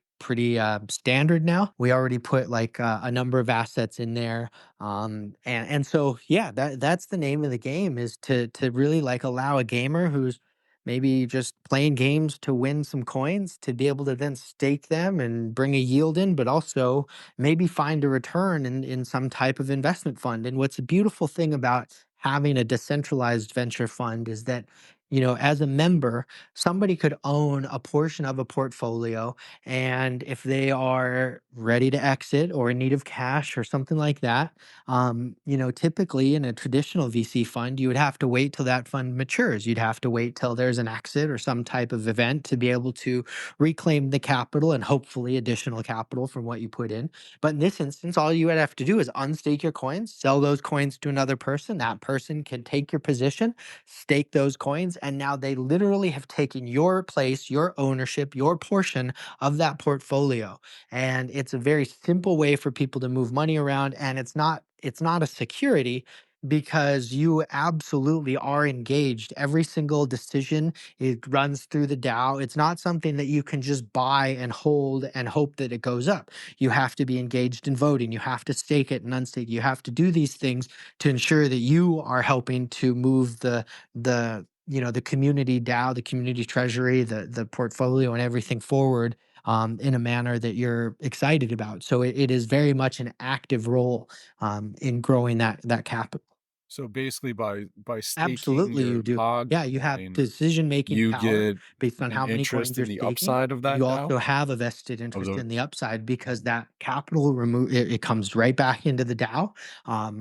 standard now. We already put like a number of assets in there, and so yeah, that's the name of the game, is to really like allow a gamer who's maybe just playing games to win some coins to be able to then stake them and bring a yield in, but also maybe find a return in some type of investment fund. And what's a beautiful thing about having a decentralized venture fund is that, as a member, somebody could own a portion of a portfolio. And if they are ready to exit or in need of cash or something like that, typically in a traditional VC fund, you would have to wait till that fund matures. You'd have to wait till there's an exit or some type of event to be able to reclaim the capital and hopefully additional capital from what you put in. But in this instance, all you would have to do is unstake your coins, sell those coins to another person. That person can take your position, stake those coins, and now they literally have taken your place, your ownership, your portion of that portfolio. And it's a very simple way for people to move money around, and it's not a security because you absolutely are engaged. Every single decision, it runs through the DAO. It's not something that you can just buy and hold and hope that it goes up. You have to be engaged in voting. You have to stake it and unstake. You have to do these things to ensure that you are helping to move the community DAO, the community treasury, the portfolio, and everything forward in a manner that you're excited about. So it is very much an active role in growing that capital. So basically, by staking Absolutely, your you do. POG Yeah, you have coin, decision-making you power get based on an how many coins interest you're in the staking. upside of And that you DAO? also have a vested Of interest the in the upside because that capital it comes right back into the DAO.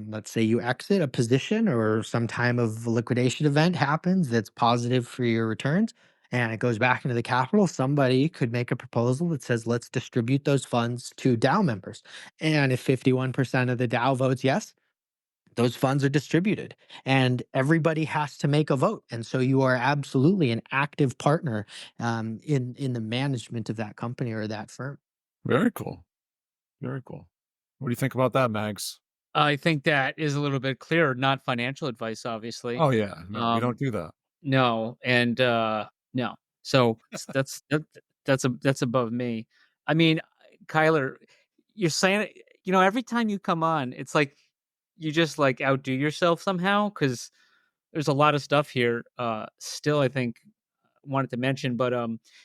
Let's say you exit a position or some time of liquidation event happens that's positive for your returns, and it goes back into the capital. Somebody could make a proposal that says, let's distribute those funds to DAO members. And if 51% of the DAO votes yes, those funds are distributed, and everybody has to make a vote. And so you are absolutely an active partner in the management of that company or that firm. Very cool. Very cool. What do you think about that, Mags? I think that is a little bit clearer, not financial advice, obviously. Oh yeah, no, we don't Um, do that. no, and no. So that's above me. I mean, Kyler, you're saying it, every time you come on, it's like you just like outdo yourself somehow because there's a lot of stuff here. Still, I think wanted to mention, but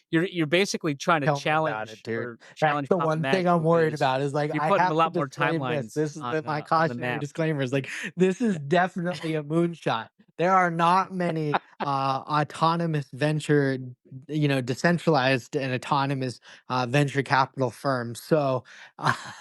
you're basically trying to Tell me about it, challenge dude. or That's challenge the Papa one thing Max I'm worried because about is like you're I putting a have to lot more disclaim this. timelines This is my on the cautionary map. disclaimer is like this is definitely a moonshot. There are not many autonomous venture, decentralized and autonomous venture capital firms. So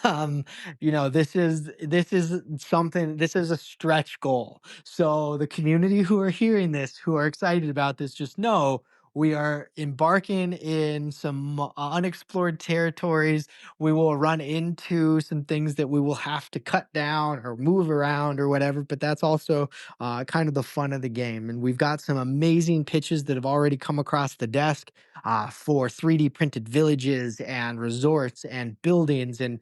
um, this is something, this is a stretch goal. So the community who are hearing this, who are excited about this, just know we are embarking in some unexplored territories. We will run into some things that we will have to cut down or move around or whatever, but that's also kind of the fun of the game. And we've got some amazing pitches that have already come across the desk for 3D printed villages and resorts and buildings and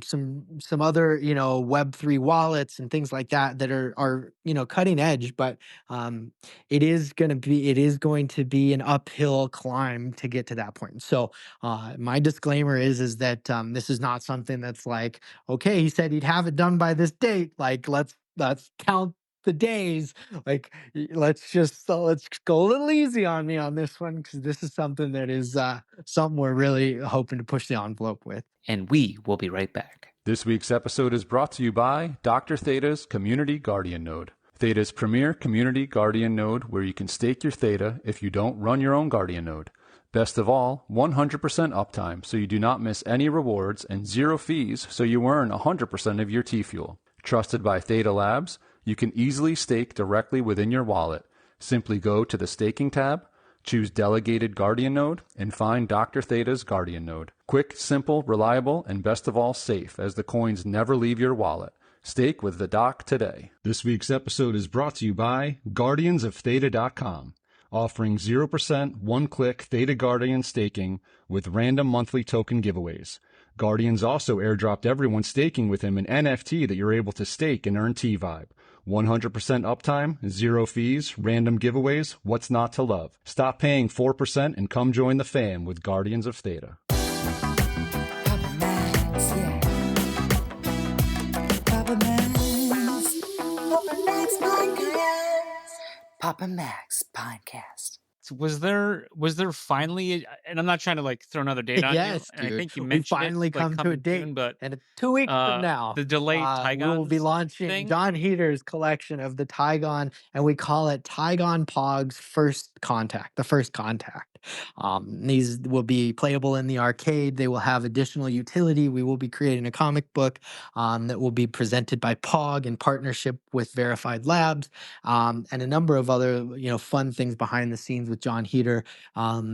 some other Web3 wallets and things like that that are cutting edge, but um, it is going to be an uphill climb to get to that point. So my disclaimer is that this is not something that's like, okay, he said he'd have it done by this date. Like let's count the days. Like let's go a little easy on me on this one because this is something that is something we're really hoping to push the envelope with. And we will be right back. This week's episode is brought to you by Dr. Theta's Community Guardian Node. Theta's premier community guardian node where you can stake your Theta if you don't run your own guardian node. Best of all, 100% uptime so you do not miss any rewards and 0 fees so you earn 100% of your T-Fuel. Trusted by Theta Labs, you can easily stake directly within your wallet. Simply go to the staking tab, choose Delegated Guardian Node, and find Dr. Theta's Guardian Node. Quick, simple, reliable, and best of all, safe, as the coins never leave your wallet. Stake with the Doc today. This week's episode is brought to you by GuardiansOfTheta.com, offering 0% one-click Theta Guardian staking with random monthly token giveaways. Guardians also airdropped everyone staking with him an NFT that you're able to stake and earn T-Vibe. 100% uptime, 0 fees, random giveaways, what's not to love? Stop paying 4% and come join the fam with Guardians of Theta. Papa Max, yeah. Papa Max. Papa Max Podcast. Papa Max Podcast. Was there finally, and I'm not trying to like throw another date on you, Yes, and I dude. think you We mentioned it finally like come to a coming date. soon, but And 2 weeks from now, the delayed we will be Tigons launching thing. John Heater's collection of the Tygon, and we call it Tygon Pog's First Contact, the first contact. These will be playable in the arcade. They will have additional utility. We will be creating a comic book that will be presented by POG in partnership with Verified Labs, and a number of other fun things behind the scenes with John Heater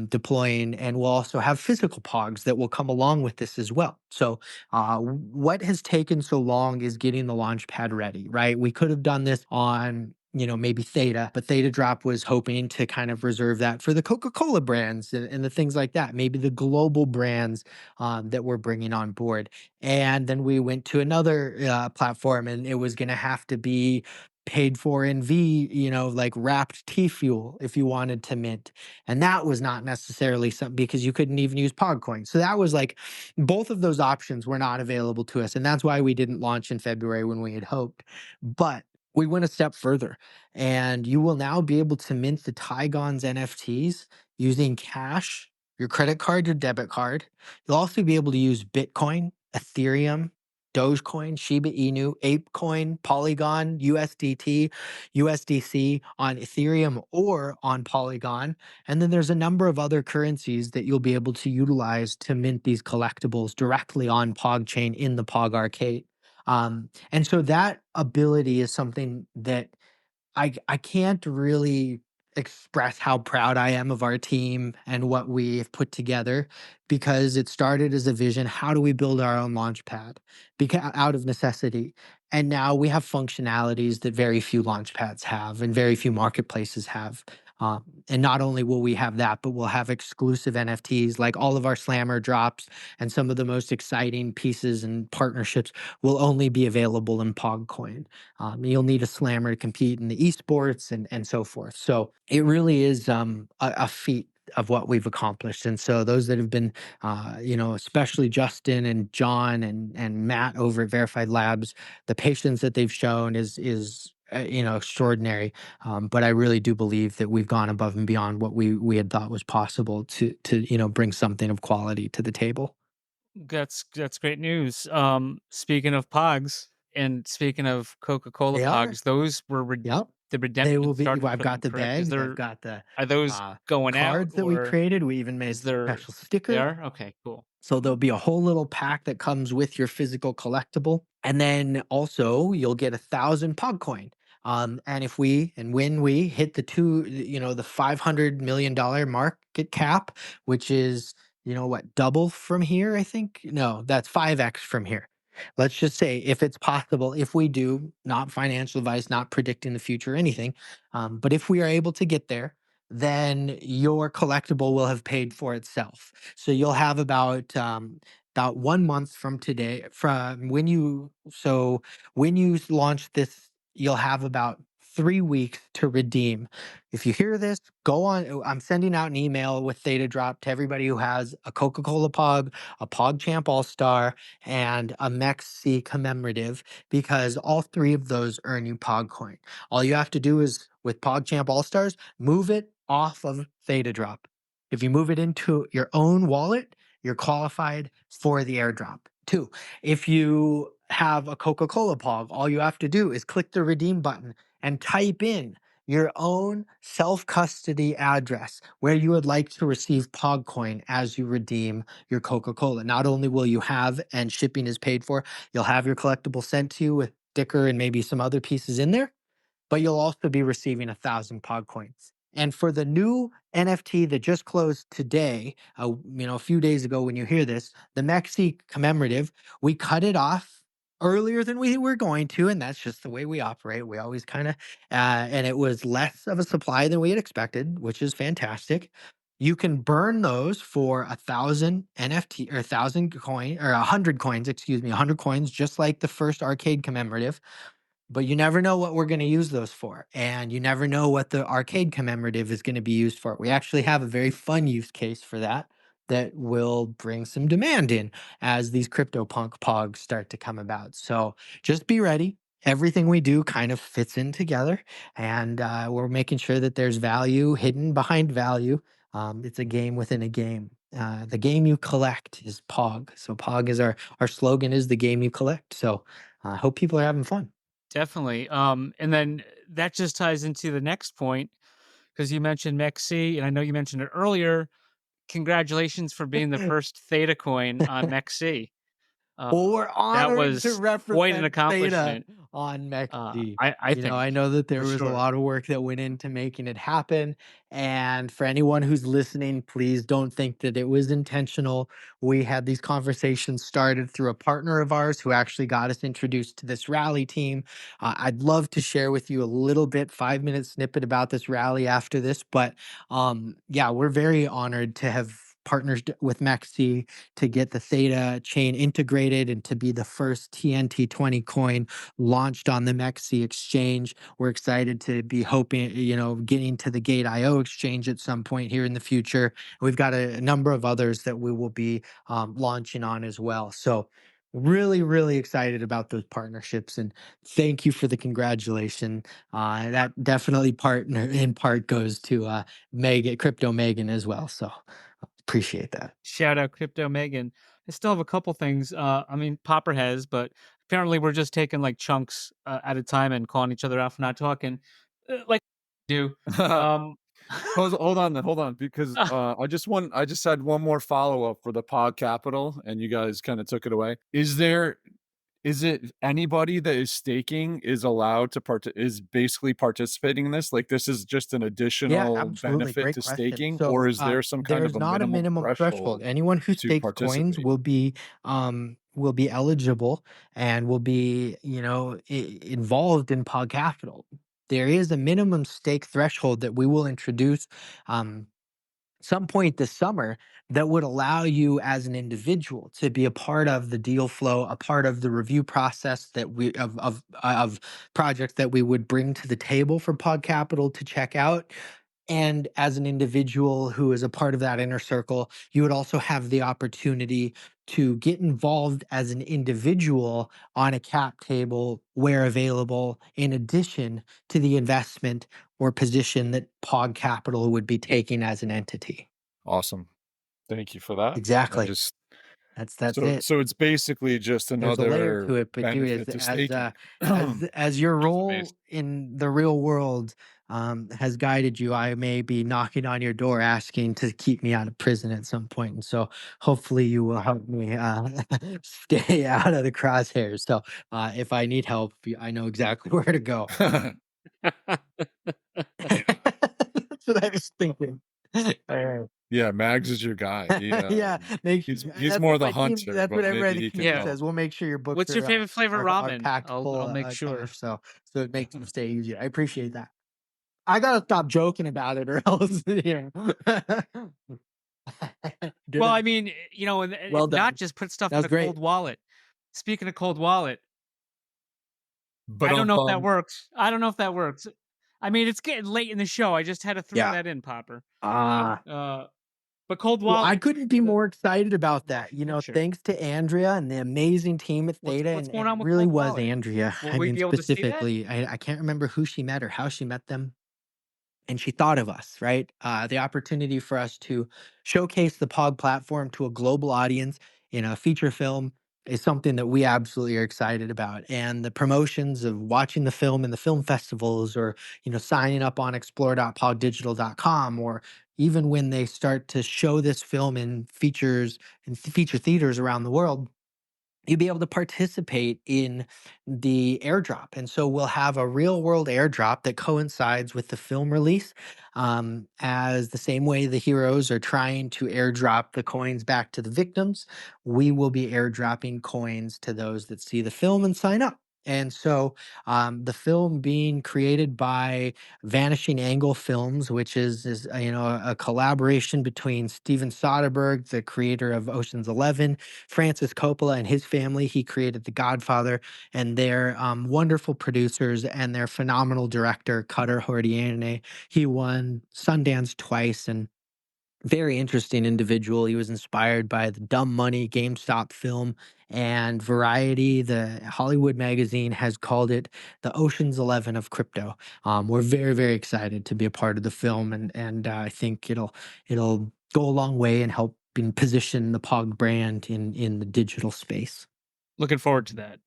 deploying, and we'll also have physical pogs that will come along with this as well. So what has taken so long is getting the launch pad ready, right? We could have done this on maybe Theta, but Theta Drop was hoping to kind of reserve that for the Coca-Cola brands and the things like that, maybe the global brands that we're bringing on board. And then we went to another platform, and it was going to have to be paid for in like wrapped tea fuel if you wanted to mint. And that was not necessarily something, because you couldn't even use PogCoin. So that was like, both of those options were not available to us. And that's why we didn't launch in February when we had hoped. But we went a step further, and you will now be able to mint the Tygon's NFTs using cash, your credit card, your debit card. You'll also be able to use Bitcoin, Ethereum, Dogecoin, Shiba Inu, ApeCoin, Polygon, USDT, USDC on Ethereum or on Polygon. And then there's a number of other currencies that you'll be able to utilize to mint these collectibles directly on PogChain in the Pog Arcade. And so that ability is something that I can't really express how proud I am of our team and what we've put together, because it started as a vision. How do we build our own launch pad? Because out of necessity. And now we have functionalities that very few launch pads have and very few marketplaces have. And not only will we have that, but we'll have exclusive NFTs, like all of our Slammer drops and some of the most exciting pieces and partnerships will only be available in PogCoin. You'll need a slammer to compete in the esports and so forth. So it really is a feat of what we've accomplished. And so those that have been, especially Justin and John and Matt over at Verified Labs, the patience that they've shown is extraordinary. But I really do believe that we've gone above and beyond what we had thought was possible to bring something of quality to the table. That's great news. Speaking of Pogs and speaking of Coca-Cola They are. Pogs, those were Yep. the They redemption will be. started I've for got them, the correct? Is bags. I've there got the Are those going out, cards that we or created. We even made is there special they stickers. are? Okay, cool. So there'll be a whole little pack that comes with your physical collectible. And then also you'll get 1,000 PogCoin. And when we hit the $500 million market cap, which is, double from here, I think. No, that's 5x from here. Let's just say, if it's possible, if we do, not financial advice, not predicting the future or anything, but if we are able to get there, then your collectible will have paid for itself. So you'll have about 1 month from today, from when you launch this, you'll have about 3 weeks to redeem. If you hear this, go on. I'm sending out an email with Theta Drop to everybody who has a Coca-Cola Pog, a PogChamp All-Star, and a MEXC commemorative, because all three of those earn you PogCoin. All you have to do is, with PogChamp All-Stars, move it off of Theta Drop. If you move it into your own wallet, you're qualified for the airdrop. 2, if you have a Coca-Cola Pog, all you have to do is click the redeem button and type in your own self-custody address where you would like to receive PogCoin as you redeem your Coca-Cola. Not only will you have, and shipping is paid for, you'll have your collectible sent to you with sticker and maybe some other pieces in there, but you'll also be receiving 1,000 POG coins. And for the new NFT that just closed today, a few days ago when you hear this, the MEXC commemorative, we cut it off earlier than we were going to, and that's just the way we operate. We always kind of, and it was less of a supply than we had expected, which is fantastic. You can burn those for 1,000 NFT or 1,000 coin or 100 coins, 100 coins, just like the first arcade commemorative. But you never know what we're going to use those for. And you never know what the arcade commemorative is going to be used for. We actually have a very fun use case for that will bring some demand in as these CryptoPunk pogs start to come about. So just be ready. Everything we do kind of fits in together, and we're making sure that there's value hidden behind value. It's a game within a game. The game you collect is POG. So POG is our slogan, is the game you collect. So I hope people are having fun. Definitely. And then that just ties into the next point, because you mentioned MEXC, and I know you mentioned it earlier. Congratulations for being the first Theta coin on MEXC. Well, we're That honored to was quite an represent Theta accomplishment. on Mexi. I You know, I think know that there for was a sure. lot of work that went into making it happen. And for anyone who's listening, please don't think that it was intentional. We had these conversations started through a partner of ours who actually got us introduced to this rally team. I'd love to share with you a little bit, 5 minute snippet about this rally after this. But yeah, we're very honored to have partnered with Mexi to get the Theta chain integrated and to be the first TNT20 coin launched on the Mexi exchange. We're excited to be hoping, getting to the Gate IO exchange at some point here in the future. We've got a number of others that we will be launching on as well. So really, really excited about those partnerships, and thank you for the congratulation. That definitely in part goes to Megan, Crypto Megan as well. So appreciate that. Shout out Crypto Megan. I still have a couple things. I mean, Popper has, but apparently we're just taking like chunks at a time and calling each other out for not talking, like do. Um, Hold on, because I just had one more follow up for the Pod Capital, and you guys kind of took it away. Is it anybody that is staking is allowed to is basically participating in this? Like, this is just an Yeah, additional absolutely. benefit Great to question. staking, or So is there some kind of there's a not a minimum minimum threshold. threshold Anyone who to stakes coins participate? will be eligible and will be, involved in Pod Capital. There is a minimum stake threshold that we will introduce um some point this summer that would allow you as an individual to be a part of the deal flow, a part of the review process that we of projects that we would bring to the table for Pod Capital to check out. And as an individual who is a part of that inner circle, you would also have the opportunity to get involved as an individual on a cap table where available, in addition to the investment or position that POG Capital would be taking as an entity. Awesome. Thank you for that. I Exactly. just That's it. so it's basically just There's a layer another to it, but dude, benefit to staking. as your It's amazing. role in the real world has guided you, I may be knocking on your door asking to keep me out of prison at some point, and so hopefully you will help me stay out of the crosshairs. So if I need help, I know exactly where to go. That's what I was thinking. All right. Yeah, Mags is your guy. Yeah, make sure He's that's what more the my team. hunter, That's what but everybody on maybe the he can team yeah. says. help. We'll make sure your books What's your favorite flavor are ramen? packed I'll full make of sure. cash, so it makes them stay easier. I appreciate that. I gotta stop joking about it, or else Did Well, I? I mean, and Well if not, done. just put stuff That in was a great. cold wallet. Speaking of cold wallet, But I don't know if that works. I don't know if that works. I mean, it's getting late in the show. I just had to throw Yeah. that in, Popper. Ah. But cold Well, I wallet. couldn't be more excited about that. Sure. Thanks to Andrea and the amazing team at Theta, What's and going it on with really cold was wallet? Andrea. Will I we mean, be able to see that? specifically, I can't remember who she met or how she met them, and she thought of us, right? The opportunity for us to showcase the POG platform to a global audience in a feature film is something that we absolutely are excited about. And the promotions of watching the film in the film festivals, or signing up on explore.pogdigital.com, or even when they start to show this film in feature theaters around the world, you'll be able to participate in the airdrop. And so we'll have a real world airdrop that coincides with the film release, as the same way the heroes are trying to airdrop the coins back to the victims. We will be airdropping coins to those that see the film and sign up. And so the film being created by Vanishing Angle Films, which is a collaboration between Steven Soderbergh, the creator of Ocean's 11, Francis Coppola and his family. He created The Godfather, and their wonderful producers and their phenomenal director, Cutter Hordiane. He won Sundance twice, and very interesting individual. He was inspired by the Dumb Money GameStop film, and Variety, the Hollywood magazine, has called it the Ocean's 11 of crypto. We're very, very excited to be a part of the film, and I think it'll go a long way in helping position the POG brand in the digital space. Looking forward to that.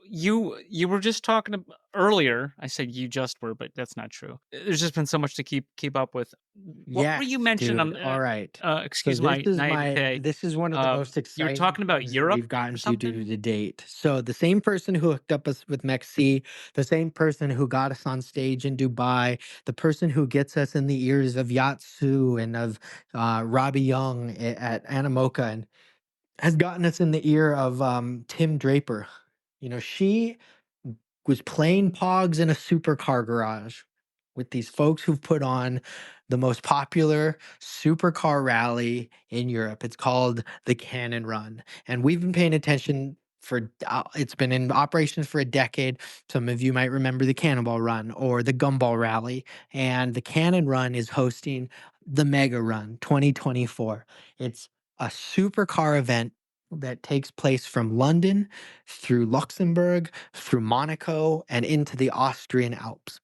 you were just talking earlier. I said you just were, but that's not true. There's just been so much to keep up with. What were Yes, you mentioning? dude. All right. So Excuse my naivete. this is one of the most You were exciting talking about things that Europe we've or gotten to do something. to date. So the same person who hooked up us with Mexi, the same person who got us on stage in Dubai, the person who gets us in the ears of Yatsu and of Robbie Young at Animoca and has gotten us in the ear of Tim Draper. You know, she was playing Pogs in a supercar garage with these folks who've put on the most popular supercar rally in Europe. It's called the Cannon Run. And we've been paying attention for it's been in operation for a decade. Some of you might remember the Cannonball Run or the Gumball Rally. And the Cannon Run is hosting the Mega Run 2024. It's a supercar event that takes place from London through Luxembourg, through Monaco, and into the Austrian Alps.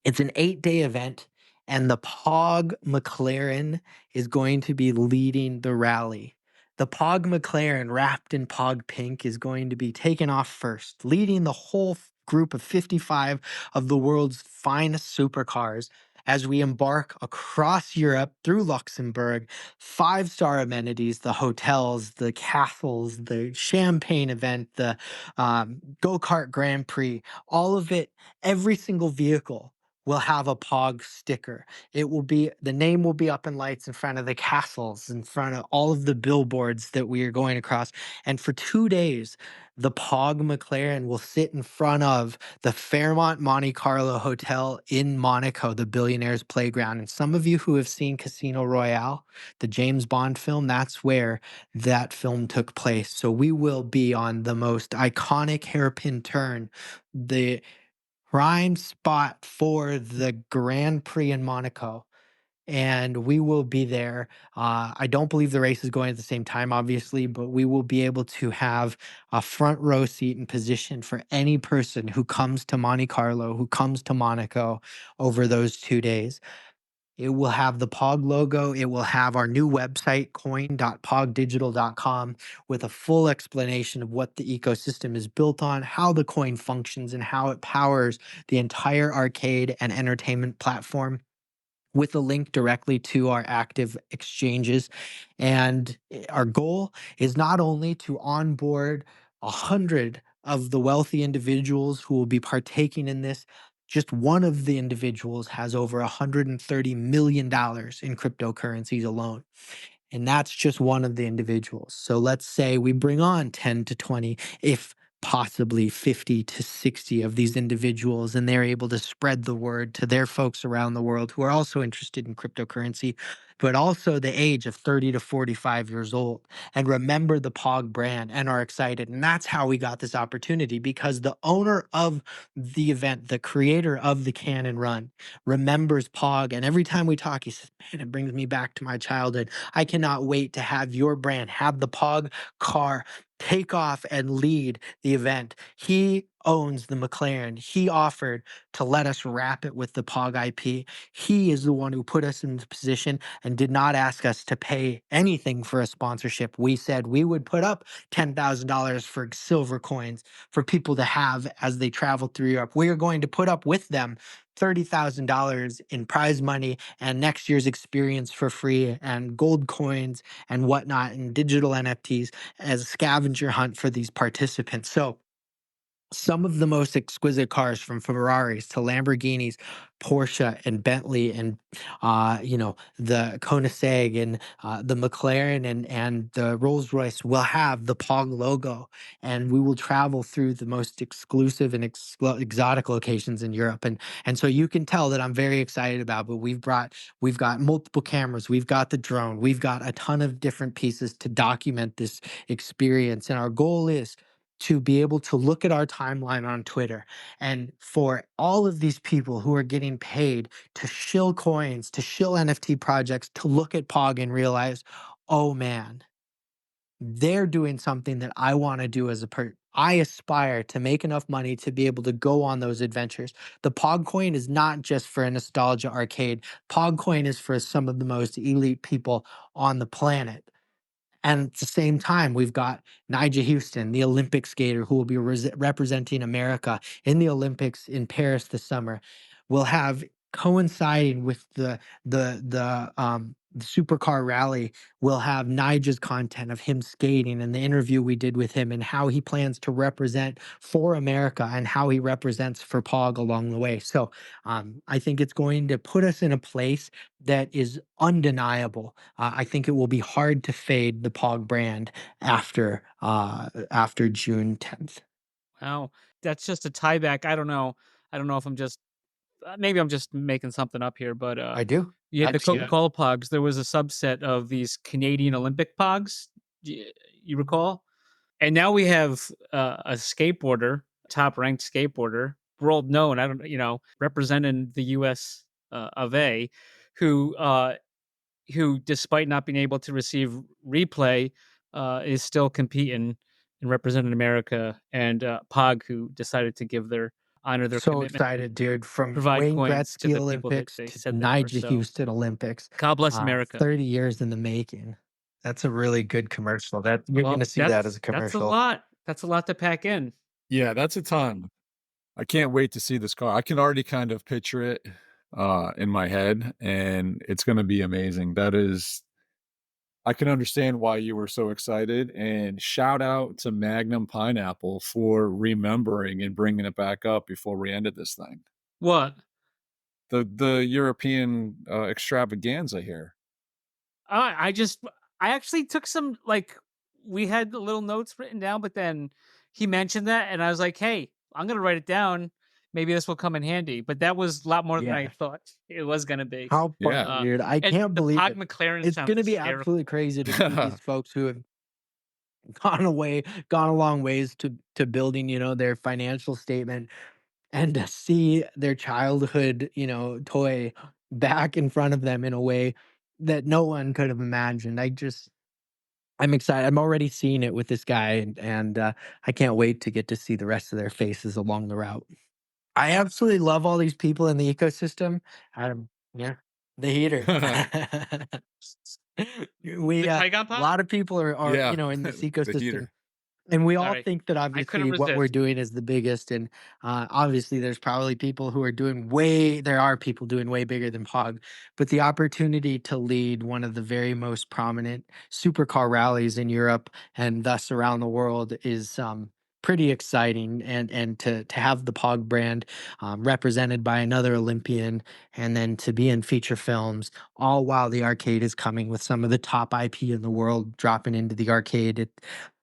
It's an 8-day event, and the POG McLaren is going to be leading the rally. The POG McLaren, wrapped in POG pink, is going to be taken off first, leading the whole group of 55 of the world's finest supercars as we embark across Europe through Luxembourg. 5-star amenities, the hotels, the castles, the champagne event, the go-kart Grand Prix, all of it, every single vehicle will have a POG sticker. It will be, the name will be up in lights in front of the castles, in front of all of the billboards that we are going across. And for 2 days, the POG McLaren will sit in front of the Fairmont Monte Carlo Hotel in Monaco, the billionaire's playground. And some of you who have seen Casino Royale, the James Bond film, that's where that film took place. So we will be on the most iconic hairpin turn, the prime spot for the Grand Prix in Monaco. And we will be there. I don't believe the race is going at the same time, obviously, but we will be able to have a front row seat and position for any person who comes to Monte Carlo, who comes to Monaco over those 2 days. It will have the POG logo. It will have our new website, coin.pogdigital.com, with a full explanation of what the ecosystem is built on, how the coin functions, and how it powers the entire arcade and entertainment platform, with a link directly to our active exchanges. And our goal is not only to onboard 100 of the wealthy individuals who will be partaking in this. Just one of the individuals has over $130 million in cryptocurrencies alone. And that's just one of the individuals. So let's say we bring on 10 to 20, if possibly 50 to 60 of these individuals, and they're able to spread the word to their folks around the world who are also interested in cryptocurrency, but also the age of 30 to 45 years old, and remember the POG brand and are excited. And that's how we got this opportunity, because the owner of the event, the creator of the Cannon Run, remembers POG. And every time we talk, he says, man, it brings me back to my childhood. I cannot wait to have your brand, have the POG car take off and lead the event. He owns the McLaren. He offered to let us wrap it with the POG IP. He is the one who put us in the position and did not ask us to pay anything for a sponsorship. We said we would put up $10,000 for silver coins for people to have as they travel through Europe. We are going to put up with them $30,000 in prize money and next year's experience for free, and gold coins and whatnot, and digital NFTs as a scavenger hunt for these participants. So some of the most exquisite cars, from Ferraris to Lamborghinis, Porsche and Bentley, and the Koenigsegg and the McLaren and the Rolls Royce, will have the POG logo, and we will travel through the most exclusive and exotic locations in Europe. And so you can tell that I'm very excited about. But we've got multiple cameras, we've got the drone, we've got a ton of different pieces to document this experience, and our goal is to be able to look at our timeline on Twitter, and for all of these people who are getting paid to shill coins, to shill NFT projects, to look at POG and realize, oh man, they're doing something that I want to do as a person. I aspire to make enough money to be able to go on those adventures. The POG coin is not just for a nostalgia arcade. POG coin is for some of the most elite people on the planet. And at the same time, we've got Nigel Houston, the Olympic skater who will be representing America in the Olympics in Paris this summer. We'll have coinciding with the supercar rally, we'll have Nigel's content of him skating and the interview we did with him and how he plans to represent for America and how he represents for POG along the way. So I think it's going to put us in a place that is undeniable. I think it will be hard to fade the POG brand after June 10th. Wow, that's just a tieback. I don't know. I don't know if I'm just maybe I'm just making something up here, but I do. you had the That's Coca-Cola Pogs. There was a subset of these Canadian Olympic Pogs. You recall? And now we have a skateboarder, top ranked skateboarder, world known. I don't, representing the U.S. Of A, who who, despite not being able to receive replay, is still competing and representing America. And Pog, who decided to honor their so commitment, excited, dude. From provide Wayne coins to Gretzky the people that Olympics they to said they were. Nigel So Houston Olympics, God bless America. 30 years in the making. That's a really good commercial. That you're going Well, to see that as a that's a commercial. lot. That's a lot to pack in. Yeah, that's a ton. I can't wait to see this car. I can already kind of picture it in my head, and it's going to be amazing. I can understand why you were so excited, and shout out to Magnum Pineapple for remembering and bringing it back up before we ended this thing. What? The European extravaganza here. I just I actually took some, we had the little notes written down, but then he mentioned that and I was like, "Hey, I'm going to write it down. Maybe this will come in handy." But that was a lot more than I Yeah. thought it was going to be. How Yeah. funny, dude. I And can't the believe Pog it. McLaren It's sounds going to be hysterical. absolutely crazy to see these folks who have gone a long ways to building, their financial statement and to see their childhood, toy back in front of them in a way that no one could have imagined. I'm excited. I'm already seeing it with this guy, and I can't wait to get to see the rest of their faces along the route. I absolutely love all these people in the ecosystem. Yeah, the heater. The A Tygon Pog? lot of people are Yeah, in this the ecosystem. heater. And we all Sorry. think that I couldn't obviously what we're resist. doing is the biggest, and obviously there's probably people who are there are people doing way bigger than POG, but the opportunity to lead one of the very most prominent supercar rallies in Europe and thus around the world is pretty exciting, and to have the POG brand represented by another Olympian, and then to be in feature films, all while the arcade is coming with some of the top IP in the world dropping into the arcade.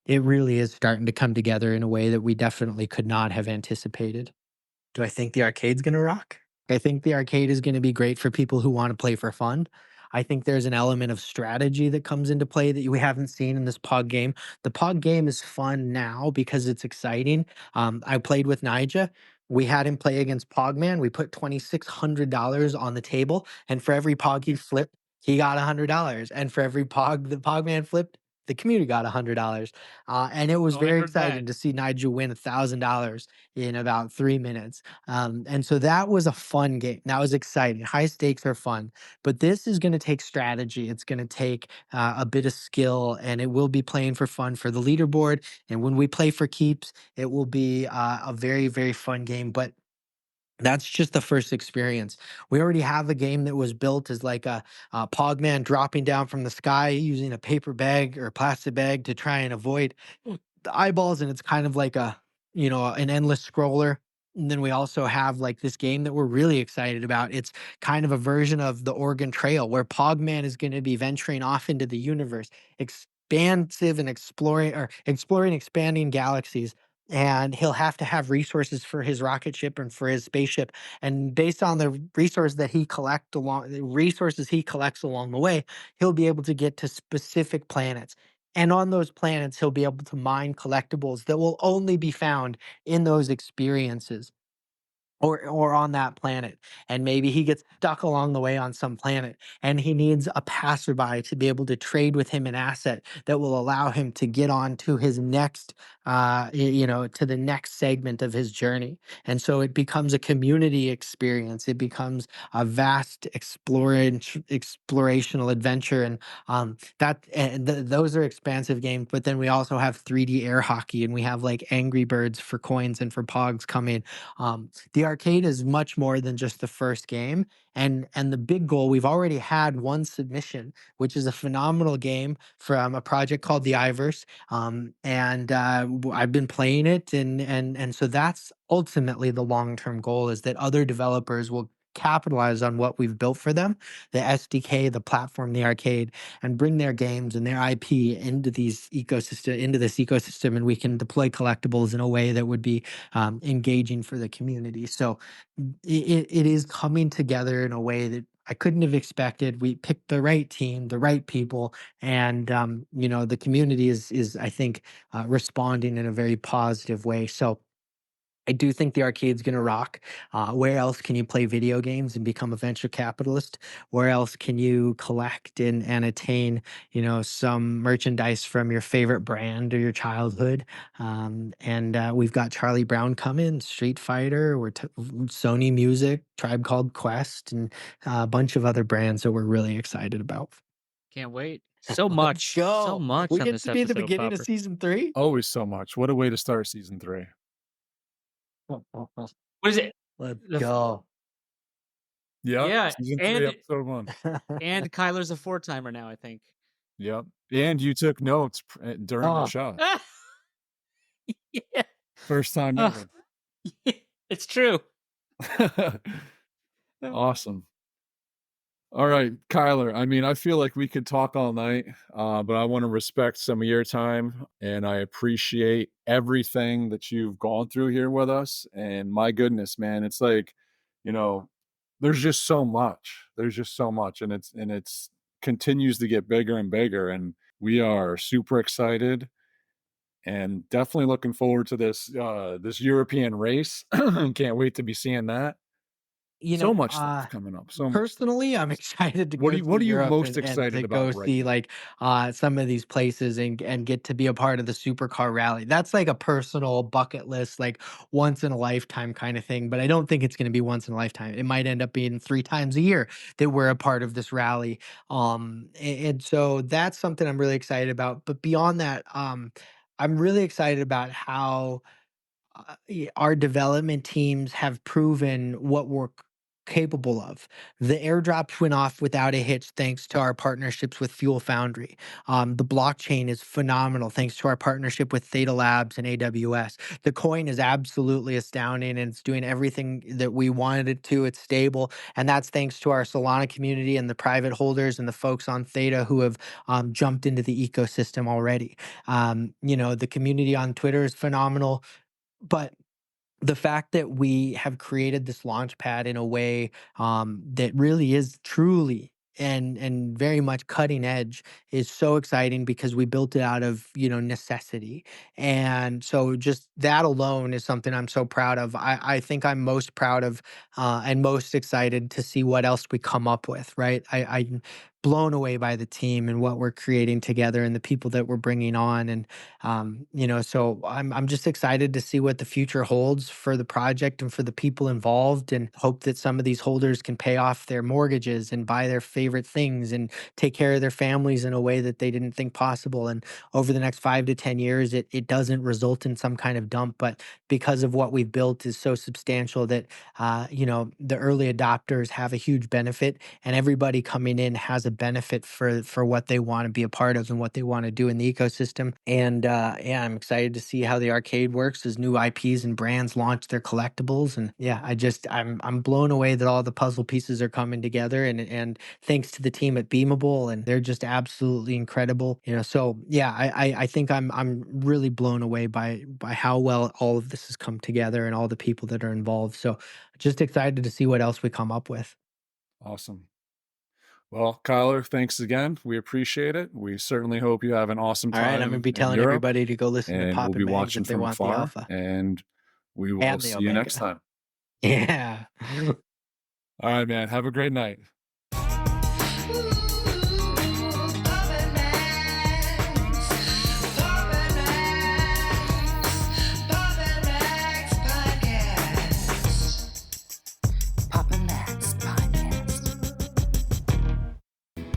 It really is starting to come together in a way that we definitely could not have anticipated. Do I think the arcade's gonna rock? I think the arcade is gonna be great for people who wanna play for fun. I think there's an element of strategy that comes into play that we haven't seen in this POG game. The POG game is fun now because it's exciting. I played with Nija. We had him play against Pogman. We put $2,600 on the table, and for every Pog he flipped, he got $100. And for every Pog the Pogman flipped, the community got $100. And it was Oh, I very heard that. exciting to see Nigel win $1,000 in about 3 minutes. And so that was a fun game. That was exciting. High stakes are fun, but this is going to take strategy. It's going to take a bit of skill, and it will be playing for fun for the leaderboard. And when we play for keeps, it will be a very, very fun game. But that's just the first experience. We already have a game that was built as like a Pogman dropping down from the sky using a paper bag or a plastic bag to try and avoid the eyeballs, and it's kind of like an endless scroller. And then we also have like this game that we're really excited about. It's kind of a version of the Oregon Trail where Pogman is going to be venturing off into the universe, expansive and exploring expanding galaxies. And he'll have to have resources for his rocket ship and for his spaceship. And based on the resources he collects along the way, he'll be able to get to specific planets. And on those planets, he'll be able to mine collectibles that will only be found in those experiences. or on that planet, and maybe he gets stuck along the way on some planet, and he needs a passerby to be able to trade with him an asset that will allow him to get on to his next to the next segment of his journey. And so it becomes a community experience. It becomes a vast explorational adventure. And those are expansive games. But then we also have 3D air hockey, and we have like Angry Birds for coins and for pogs coming. The arcade is much more than just the first game. And the big goal, we've already had one submission, which is a phenomenal game from a project called the Iverse. I've been playing it, and so that's ultimately the long-term goal, is that other developers will capitalize on what we've built for them, the SDK, the platform, the arcade, and bring their games and their IP into this ecosystem, and we can deploy collectibles in a way that would be engaging for the community. So it is coming together in a way that I couldn't have expected. We picked the right team, the right people, and the community is I think responding in a very positive way. So I do think the arcade's going to rock. Where else can you play video games and become a venture capitalist? Where else can you collect and attain, some merchandise from your favorite brand or your childhood? We've got Charlie Brown coming, Street Fighter, Sony Music, Tribe Called Quest, and a bunch of other brands that we're really excited about. Can't wait. So Let's much, so go. much We on get this to be the episode, beginning of Popper. season 3. Always so much. What a way to start season 3. What is it? Let's The f- go. Yep. Yeah, Season 3, and episode 1. and Kyler's a 4-timer now, I think. Yep. And you took notes during the Oh, shot. Yeah. First time ever. It's true. Awesome. All right, Kyler. I mean, I feel like we could talk all night, but I want to respect some of your time, and I appreciate everything that you've gone through here with us. And my goodness, man, it's like, there's just so much. There's just so much, and it's continues to get bigger and bigger, and we are super excited and definitely looking forward to this European race. Can't wait to be seeing that. you So know, much uh, stuff coming up. So much stuff. personally, I'm excited to What go are you see what are you Europe most and to excited go about right see now? like some of these places and get to be a part of the supercar rally. That's like a personal bucket list, like once in a lifetime kind of thing. But I don't think it's going to be once in a lifetime. It might end up being 3 times a year that we're a part of this rally. And so that's something I'm really excited about. But beyond that, I'm really excited about how our development teams have proven what we're capable of. The airdrops went off without a hitch thanks to our partnerships with Fuel Foundry. The blockchain is phenomenal thanks to our partnership with Theta Labs and AWS. The coin is absolutely astounding, and it's doing everything that we wanted it to. It's stable, and that's thanks to our Solana community and the private holders and the folks on Theta who have jumped into the ecosystem already. The community on Twitter is phenomenal, but the fact that we have created this launch pad in a way that really is truly and very much cutting edge is so exciting because we built it out of necessity. And so just that alone is something I'm so proud of. I think I'm most proud of and most excited to see what else we come up with, right? I'm blown away by the team and what we're creating together and the people that we're bringing on. And so I'm just excited to see what the future holds for the project and for the people involved, and hope that some of these holders can pay off their mortgages and buy their favorite things and take care of their families in a way that they didn't think possible. And over the next 5 to 10 years, it doesn't result in some kind of dump, but because of what we've built is so substantial that the early adopters have a huge benefit, and everybody coming in has a benefit for what they want to be a part of and what they want to do in the ecosystem. And yeah, I'm excited to see how the arcade works as new IPs and brands launch their collectibles. And yeah, I'm blown away that all the puzzle pieces are coming together, and thanks to the team at Beamable, and they're just absolutely incredible. So yeah, I think I'm really blown away by how well all of this has come together and all the people that are involved. So just excited to see what else we come up with. Awesome. Well, Kyler, thanks again. We appreciate it. We certainly hope you have an awesome All right, I'm gonna time be in telling Europe, everybody to go listen to and we'll Pop be and Mags watching if they from want the afar, alpha and we will and the see you next Omega. time. Yeah. All right, man. Have a great night. Papa Max Podcast.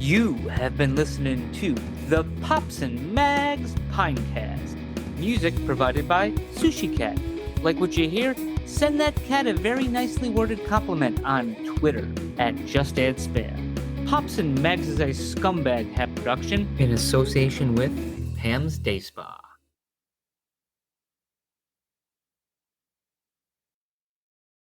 You have been listening to the Pops and Mags Pinecast. Music provided by Sushi Cat. Like what you hear? Send that cat a very nicely worded compliment on Twitter at JustAddSpam. Pops and Mags is a Scumbag Hat production in association with Pam's Day Spa.